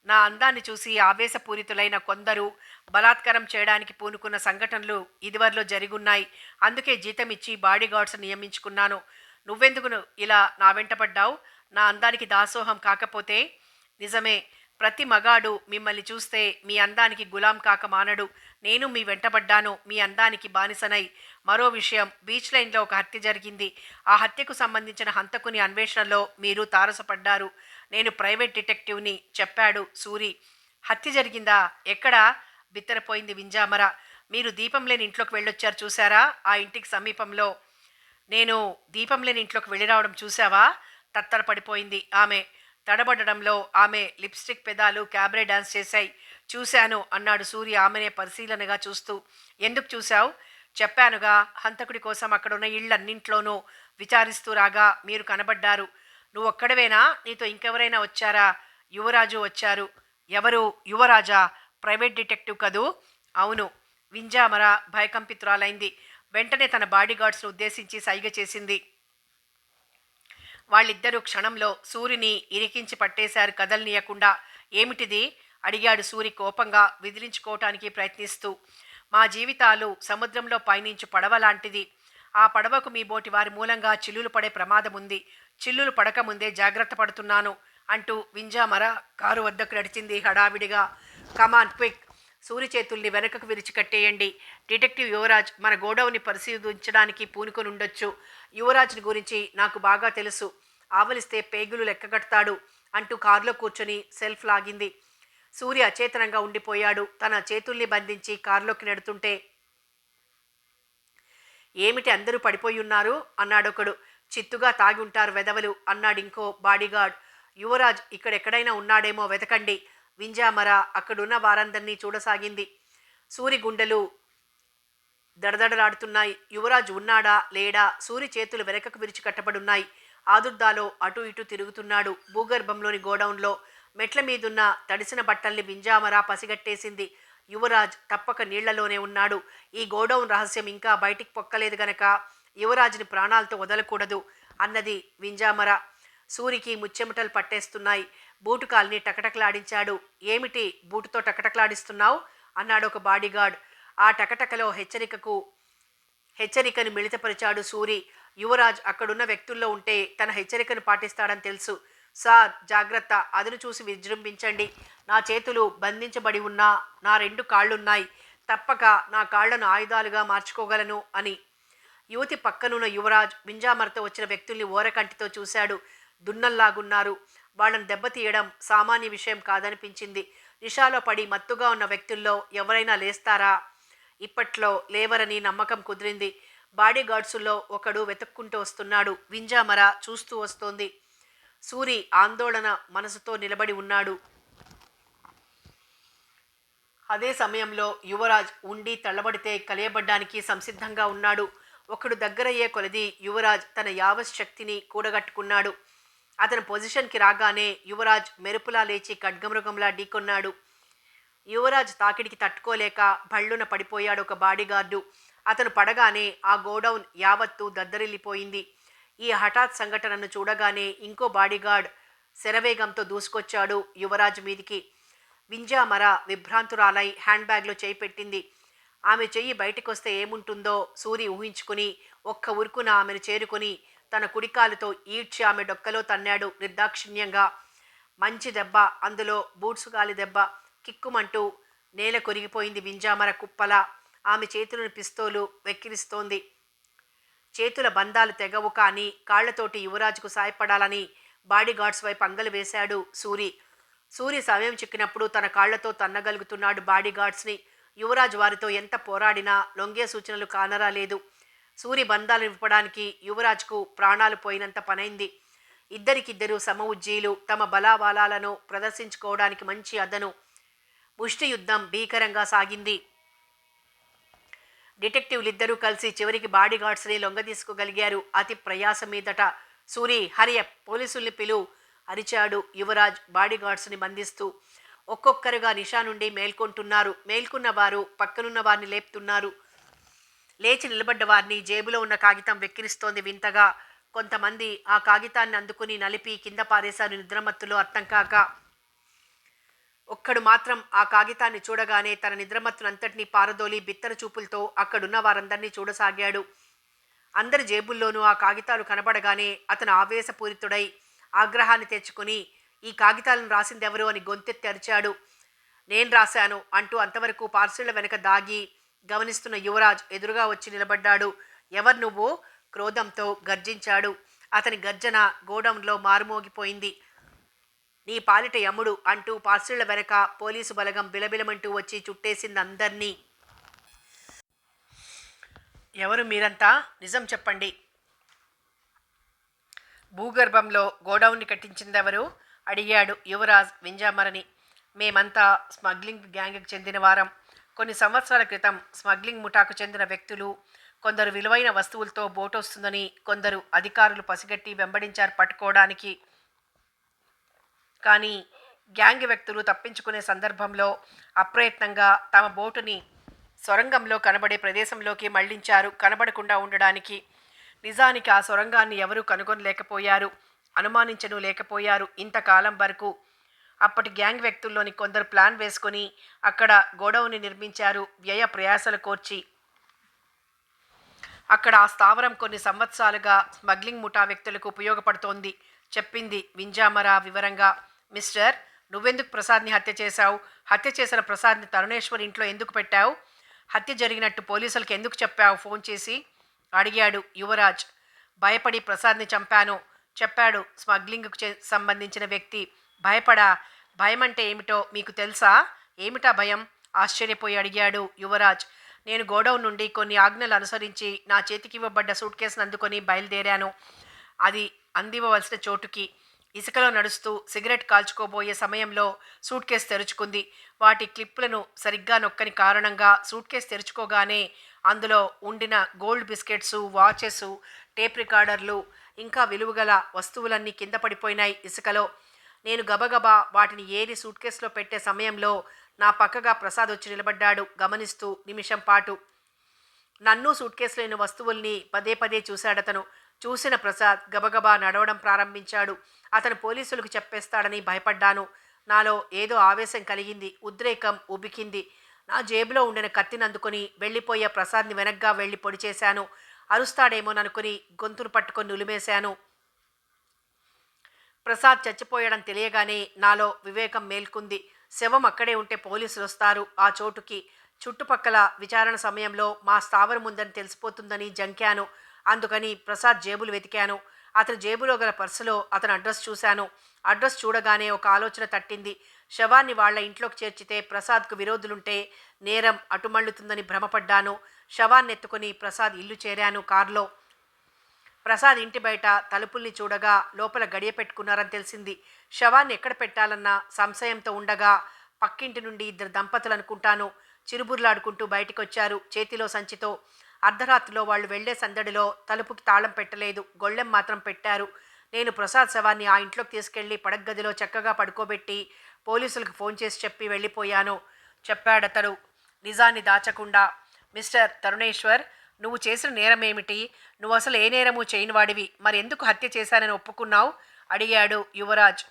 నా అందాన్ని చూసి ఆవేశపూరితులైన కొందరు బలాత్కారం చేయడానికి పూనుకున్న సంఘటనలు ఇదివరలో జరిగున్నాయి. అందుకే జీతం ఇచ్చి బాడీగార్డ్స్ నియమించుకున్నాను. నువ్వెందుకు ఇలా నా వెంటపడ్డావు? నా అందానికి దాసోహం కాకపోతే? నిజమే. ప్రతి మగాడు మిమ్మల్ని చూస్తే మీ అందానికి గులాం కాక మానడు. నేను మీ వెంటబడ్డాను, మీ అందానికి బానిసనై. మరో విషయం, బీచ్ లైన్లో ఒక హత్య జరిగింది. ఆ హత్యకు సంబంధించిన హంతకుని అన్వేషణలో మీరు తారసపడ్డారు. నేను ప్రైవేట్ డిటెక్టివ్ని చెప్పాడు సూరి. హత్య జరిగిందా? ఎక్కడా? బిత్తరపోయింది వింజామర. మీరు దీపం లేని ఇంట్లోకి వెళ్ళొచ్చారు చూసారా? ఆ ఇంటికి సమీపంలో. నేను దీపం లేని ఇంట్లోకి వెళ్ళి రావడం చూసావా? తత్తరపడిపోయింది ఆమె. తడబడడంలో ఆమె లిప్‌స్టిక్ పెదాలు క్యాబరే డాన్స్ చేశాయి. చూశాను అన్నాడు సూర్య ఆమెనే పరిశీలనగా చూస్తూ. ఎందుకు చూశావు? చెప్పానుగా, హంతకుడి కోసం అక్కడున్న ఇళ్ళన్నింట్లోనూ విచారిస్తూ రాగా మీరు కనబడ్డారు. నువ్వొక్కడివేనా? నీతో ఇంకెవరైనా వచ్చారా? యువరాజు వచ్చారు. ఎవరు? యువరాజా? ప్రైవేట్ డిటెక్టివ్ కదూ? అవును. వింజామర భయకంపితురాలైంది. వెంటనే తన బాడీగార్డ్స్ను ఉద్దేశించి సైగ చేసింది. వాళ్ళిద్దరూ క్షణంలో సూరిని ఇరికించి పట్టేశారు కదల్నీయకుండా. ఏమిటిది? అడిగాడు సూరి కోపంగా విదిలించుకోవటానికి ప్రయత్నిస్తూ. మా జీవితాలు సముద్రంలో పయనించు పడవ లాంటిది. ఆ పడవకు మీ బోటి వారి మూలంగా చిల్లులు పడే ప్రమాదముంది. చిల్లులు పడకముందే జాగ్రత్త పడుతున్నాను అంటూ వింజామర కారు వద్దకు నడిచింది హడావిడిగా. Come on quick! సూరి చేతుల్ని వెనకకు విరిచి కట్టేయండి. డిటెక్టివ్ యువరాజ్ మన గోడౌన్ని పరిశీలించడానికి పూనుకొనుండొచ్చు. యువరాజ్ని గురించి నాకు బాగా తెలుసు. ఆవలిస్తే పేగులు లెక్కగడతాడు అంటూ కారులో కూర్చొని సెల్ఫ్ లాగింది. సూర్య అచేతనంగా ఉండిపోయాడు. తన చేతుల్ని బంధించి కారులోకి నెడుతుంటే. ఏమిటి అందరూ పడిపోయి ఉన్నారు అన్నాడొకడు. చిత్తుగా తాగి ఉంటారు వెధవలు అన్నాడింకో బాడీగార్డ్. యువరాజ్ ఇక్కడెక్కడైనా ఉన్నాడేమో వెతకండి. వింజామర అక్కడున్న వారందరినీ చూడసాగింది. సూరి గుండెలు దడదడలాడుతున్నాయి. యువరాజ్ ఉన్నాడా లేడా? సూరి చేతులు వెనకకు విరిచి కట్టబడున్నాయి. ఆదుర్దాలో అటూ ఇటూ తిరుగుతున్నాడు. భూగర్భంలోని గోడౌన్లో మెట్ల మీదున్న తడిసిన బట్టల్ని వింజామర పసిగట్టేసింది. యువరాజ్ తప్పక నీళ్లలోనే ఉన్నాడు. ఈ గోడౌన్ రహస్యం ఇంకా బయటికి పొక్కలేదు గనక యువరాజుని ప్రాణాలతో వదలకూడదు అన్నది వింజామర. సూరికి ముచ్చెమటలు పట్టేస్తున్నాయి. బూటుకాల్ని టకటకలాడించాడు. ఏమిటి బూటుతో టకటకలాడిస్తున్నావు అన్నాడు ఒక బాడీగార్డ్. ఆ టకటకలో హెచ్చరికను మిళితపరిచాడు సూరి. యువరాజ్ అక్కడున్న వ్యక్తుల్లో ఉంటే తన హెచ్చరికను పాటిస్తాడని తెలుసు. సార్ జాగ్రత్త! అదును చూసి విజృంభించండి. నా చేతులు బంధించబడి ఉన్నా నా 2 కాళ్ళున్నాయి. తప్పక నా కాళ్లను ఆయుధాలుగా మార్చుకోగలను అని. యువతి పక్కనున్న యువరాజ్ వింజామరతో వచ్చిన వ్యక్తుల్ని ఓరకంటితో చూశాడు. దున్నల్లాగున్నారు. వాళ్ళని దెబ్బతీయడం సామాన్య విషయం కాదనిపించింది. నిషాలో పడి మత్తుగా ఉన్న వ్యక్తుల్లో ఎవరైనా లేస్తారా? ఇప్పట్లో లేవరని నమ్మకం కుదిరింది. బాడీగార్డ్సుల్లో ఒకడు వెతుక్కుంటూ వస్తున్నాడు. వింజామర చూస్తూ వస్తోంది. సూరి ఆందోళన మనసుతో నిలబడి ఉన్నాడు. అదే సమయంలో యువరాజ్ ఉండి తಳ್ಳబడితే కలియబడ్డానికి సంసిద్ధంగా ఉన్నాడు. ఒకడు దగ్గరయ్యే కొలది యువరాజ్ తన యావత్ శక్తిని కూడగట్టుకున్నాడు. అతని పొజిషన్కి రాగానే యువరాజ్ మెరుపులా లేచి ఖడ్గమృగంలా ఢీకొన్నాడు. యువరాజ్ తాకిడికి తట్టుకోలేక భళ్ళున పడిపోయాడు ఒక బాడీగార్డు. అతను పడగానే ఆ గోడౌన్ యావత్తు దద్దరిల్లిపోయింది. ఈ హఠాత్ సంఘటనను చూడగానే ఇంకో బాడీగార్డ్ శరవేగంతో దూసుకొచ్చాడు యువరాజ్ మీదికి. వింజామర విభ్రాంతురాలై హ్యాండ్ బ్యాగ్లో చేయి పెట్టింది. ఆమె చెయ్యి బయటకొస్తే ఏముంటుందో సూరి ఊహించుకుని ఒక్క ఉరుకున ఆమెను చేరుకుని తన కుడికాలుతో ఈడ్చి ఆమె డొక్కలో తన్నాడు నిర్దాక్షిణ్యంగా. మంచి దెబ్బ, అందులో బూట్సు గాలి దెబ్బ. కిక్కుమంటూ నేల కొరిగిపోయింది వింజామర కుప్పలా. ఆమె చేతులను పిస్తోలు వెక్కిరిస్తోంది. చేతుల బంధాలు తెగవు కానీ కాళ్లతోటి యువరాజుకు సాయపడాలని బాడీగార్డ్స్ వైపు అంగలు వేశాడు సూరి. సూరి సమయం చిక్కినప్పుడు తన కాళ్లతో తన్నగలుగుతున్నాడు బాడీగార్డ్స్ని. యువరాజు వారితో ఎంత పోరాడినా లొంగే సూచనలు కానరాలేదు. సూరి బంధాలు విప్పడానికి యువరాజ్కు ప్రాణాలు పోయినంత పనైంది. ఇద్దరికిద్దరు సమ ఉజ్జీలు. తమ బలాబలాలను ప్రదర్శించుకోవడానికి మంచి అదను. ముష్టి యుద్ధం భీకరంగా సాగింది. డిటెక్టివ్లిద్దరూ కలిసి చివరికి బాడీగార్డ్స్ని లొంగదీసుకోగలిగారు అతి ప్రయాస మీదట. సూరి హరియప్! పోలీసుల్ని పిలు అరిచాడు యువరాజ్ బాడీగార్డ్స్ని బంధిస్తూ. ఒక్కొక్కరుగా నిషా నుండి మేల్కొంటున్నారు. మేల్కొన్న వారు పక్కనున్న వారిని లేపుతున్నారు. లేచి నిలబడ్డ వారిని జేబులో ఉన్న కాగితం వెక్కిరిస్తోంది వింతగా. కొంతమంది ఆ కాగితాన్ని అందుకుని నలిపి కింద పారేశారు నిద్రమత్తులో అర్థం కాక. ఒక్కడు మాత్రం ఆ కాగితాన్ని చూడగానే తన నిద్రమత్తునంతటినీ పారదోలి బిత్తర చూపులతో అక్కడున్న వారందరినీ చూడసాగాడు. అందరి జేబుల్లోనూ ఆ కాగితాలు కనబడగానే అతను ఆవేశపూరితుడై ఆగ్రహాన్ని తెచ్చుకుని ఈ కాగితాలను రాసిందెవరు అని గొంతెత్తి అరిచాడు. నేను రాశాను అంటూ అంతవరకు పార్సిళ్ల వెనక దాగి గమనిస్తున్న యువరాజ్ ఎదురుగా వచ్చి నిలబడ్డాడు. ఎవరు నువ్వు? క్రోధంతో గర్జించాడు. అతని గర్జన గోడౌన్లో మారుమోగిపోయింది. నీ పాలిట యముడు అంటూ పార్సిళ్ల వెనక పోలీసు బలగం బిలబిలమంటూ వచ్చి చుట్టేసింది అందర్నీ. ఎవరు మీరంతా? నిజం చెప్పండి. భూగర్భంలో గోడౌన్ని కట్టించిందెవరు? అడిగాడు యువరాజ్ వింజామరని. మేమంతా స్మగ్లింగ్ గ్యాంగ్కి చెందిన వారం. కొన్ని సంవత్సరాల క్రితం స్మగ్లింగ్ ముఠాకు చెందిన వ్యక్తులు కొందరు విలువైన వస్తువులతో బోటొస్తుందని కొందరు అధికారులు పసిగట్టి వెంబడించారు పట్టుకోవడానికి. కానీ గ్యాంగ్ వ్యక్తులు తప్పించుకునే సందర్భంలో అప్రయత్నంగా తమ బోటుని సొరంగంలో కనబడే ప్రదేశంలోకి మళ్లించారు కనబడకుండా ఉండడానికి. నిజానికి ఆ సొరంగాన్ని ఎవరూ కనుగొనలేకపోయారు, అనుమానించను లేకపోయారు ఇంతకాలం వరకు. అప్పటి గ్యాంగ్ వ్యక్తుల్లోని కొందరు ప్లాన్ వేసుకొని అక్కడ గోడౌన్ని నిర్మించారు వ్యయ ప్రయాసలు కోర్చి. అక్కడ ఆ స్థావరం కొన్ని సంవత్సరాలుగా స్మగ్లింగ్ ముఠా వ్యక్తులకు ఉపయోగపడుతోంది చెప్పింది వింజామర వివరంగా. మిస్టర్, నువ్వెందుకు ప్రసాద్ని హత్య చేశావు? హత్య చేసిన ప్రసాద్ని తరుణేశ్వర్ ఇంట్లో ఎందుకు పెట్టావు? హత్య జరిగినట్టు పోలీసులకు ఎందుకు చెప్పావు ఫోన్ చేసి? అడిగాడు యువరాజ్. భయపడి ప్రసాద్ని చంపాను చెప్పాడు స్మగ్లింగ్కు సంబంధించిన వ్యక్తి. భయపడా? భయం అంటే ఏమిటో మీకు తెలుసా? ఏమిటా భయం? ఆశ్చర్యపోయి అడిగాడు యువరాజ్. నేను గోడౌన్ నుండి కొన్ని ఆజ్ఞలు అనుసరించి నా చేతికి ఇవ్వబడ్డ సూట్ కేసును అందుకొని బయలుదేరాను. అది అందివ్వవలసిన చోటుకి. ఇసుకలో నడుస్తూ సిగరెట్ కాల్చుకోబోయే సమయంలో సూట్ కేసు తెరుచుకుంది. వాటి క్లిప్పులను సరిగ్గా నొక్కని కారణంగా సూట్ కేసు తెరుచుకోగానే అందులో ఉండిన గోల్డ్ బిస్కెట్సు, వాచెస్, టేప్ రికార్డర్లు ఇంకా విలువగల వస్తువులన్నీ కింద పడిపోయినాయి ఇసుకలో. నేను గబగబా వాటిని ఏరి సూట్ కేసులో పెట్టే సమయంలో నా పక్కగా ప్రసాద్ వచ్చి నిలబడ్డాడు గమనిస్తూ నిమిషం పాటు. నన్ను సూట్ కేసులోని వస్తువుల్ని పదే పదే చూశాడతను. చూసిన ప్రసాద్ గబగబా నడవడం ప్రారంభించాడు. అతను పోలీసులకు చెప్పేస్తాడని భయపడ్డాను. నాలో ఏదో ఆవేశం కలిగింది, ఉద్రేకం ఉబికింది. నా జేబులో ఉండిన కత్తిని అందుకొని వెళ్ళిపోయే ప్రసాద్ని వెనగ్గా వెళ్ళి పొడి చేశాను. అరుస్తాడేమోననుకుని గొంతును పట్టుకొని నులిమేశాను. ప్రసాద్ చచ్చిపోయాడని తెలియగానే నాలో వివేకం మేల్కుంది. శవం అక్కడే ఉంటే పోలీసులు వస్తారు ఆ చోటుకి. చుట్టుపక్కల విచారణ సమయంలో మా స్థావరం ఉందని తెలిసిపోతుందని జంకాను. అందుకని ప్రసాద్ జేబులు వెతికాను. అతని జేబులో గల పర్సులో అతని అడ్రస్ చూశాను. అడ్రస్ చూడగానే ఒక ఆలోచన తట్టింది. శవాన్ని వాళ్ల ఇంట్లోకి చేర్చితే ప్రసాద్కు విరోధులుంటే నేరం అటుమళ్ళుతుందని భ్రమపడ్డాను. శవాన్ని ఎత్తుకుని ప్రసాద్ ఇల్లు చేరాను కారులో. ప్రసాద్ ఇంటి బయట తలుపుల్ని చూడగా లోపల గడియ పెట్టుకున్నారని తెలిసింది. శవాన్ని ఎక్కడ పెట్టాలన్న సంశయంతో ఉండగా పక్కింటి నుండి ఇద్దరు దంపతులు అనుకుంటాను చిరుబుర్లాడుకుంటూ బయటికొచ్చారు చేతిలో సంచితో. అర్ధరాత్రిలో వాళ్ళు వెళ్లే సందడిలో తలుపుకి తాళం పెట్టలేదు, గొళ్ళెం మాత్రం పెట్టారు. నేను ప్రసాద్ శవాన్ని ఆ ఇంట్లోకి తీసుకెళ్లి పడగ్గదిలో చక్కగా పడుకోబెట్టి పోలీసులకు ఫోన్ చేసి చెప్పి వెళ్ళిపోయాను చెప్పాడతడు నిజాన్ని దాచకుండా. మిస్టర్ తరుణేశ్వర్, నువ్వు చేసిన నేరం ఏమిటి? నువ్వు అసలు ఏ నేరము చేయనివాడివి, మరెందుకు హత్య చేశానని ఒప్పుకున్నావు? అడిగాడు యువరాజ్.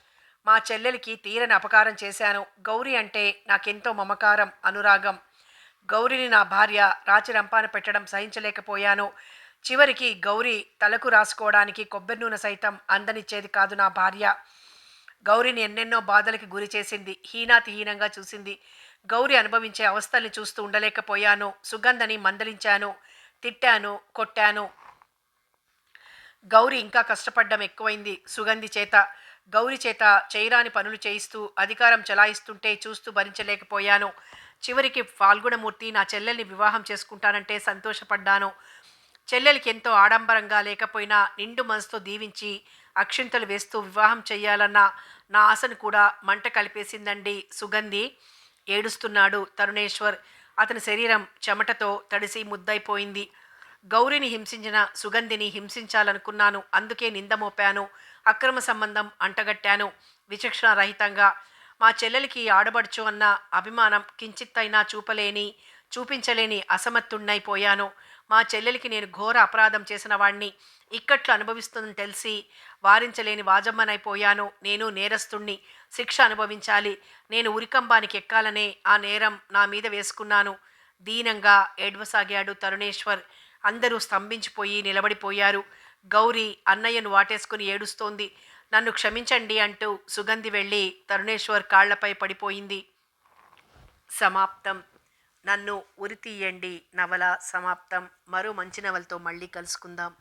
మా చెల్లెలికి తీరని అపకారం చేశాను. గౌరీ అంటే నాకెంతో మమకారం, అనురాగం. గౌరిని నా భార్య రాచి రంపాన పెట్టడం సహించలేకపోయాను. చివరికి గౌరీ తలకు రాసుకోవడానికి కొబ్బరి నూనె సైతం అందనిచ్చేది కాదు నా భార్య. గౌరిని ఎన్నెన్నో బాధలకి గురి చేసింది, హీనాతిహీనంగా చూసింది. గౌరి అనుభవించే అవస్థల్ని చూస్తూ ఉండలేకపోయాను. సుగంధని మందలించాను, తిట్టాను, కొట్టాను. గౌరి ఇంకా కష్టపడ్డం ఎక్కువైంది సుగంధి చేత. గౌరి చేత చేయరాని పనులు చేయిస్తూ అధికారం చలాయిస్తుంటే చూస్తూ భరించలేకపోయాను. చివరికి ఫాల్గుణమూర్తి నా చెల్లెల్ని వివాహం చేసుకుంటానంటే సంతోషపడ్డాను. చెల్లెలికి ఎంతో ఆడంబరంగా లేకపోయినా నిండు మనసుతో దీవించి అక్షింతలు వేస్తూ వివాహం చెయ్యాలన్న నా ఆశను కూడా మంట కలిపేసిందండి సుగంధి. ఏడుస్తున్నాడు తరుణేశ్వర్. అతని శరీరం చెమటతో తడిసి ముద్దైపోయింది. గౌరిని హింసించిన సుగంధిని హింసించాలనుకున్నాను. అందుకే నింద మోపాను, అక్రమ సంబంధం అంటగట్టాను విచక్షణారహితంగా. మా చెల్లెలికి ఆడబడుచు అన్న అభిమానం కించిత్తైనా చూపించలేని అసమర్థుణ్ణైపోయాను. మా చెల్లెలికి నేను ఘోర అపరాధం చేసిన వాణ్ణి ఇక్కట్లు అనుభవిస్తుందని తెలిసి వారించలేని వాజమ్మనైపోయాను. నేను నేరస్తుణ్ణి, శిక్ష అనుభవించాలి. నేను ఉరికంబానికి ఎక్కాలనే ఆ నేరం నా మీద వేసుకున్నాను. దీనంగా ఏడ్వసాగాడు తరుణేశ్వర్. అందరూ స్తంభించిపోయి నిలబడిపోయారు. గౌరీ అన్నయ్యను వాటేసుకుని ఏడుస్తోంది. నన్ను క్షమించండి అంటూ సుగంధి వెళ్ళి తరుణేశ్వర్ కాళ్లపై పడిపోయింది. సమాప్తం. నన్ను ఉరితీయండి నవల సమాప్తం. మరో మంచి నవలతో మళ్ళీ కలుసుకుందాం.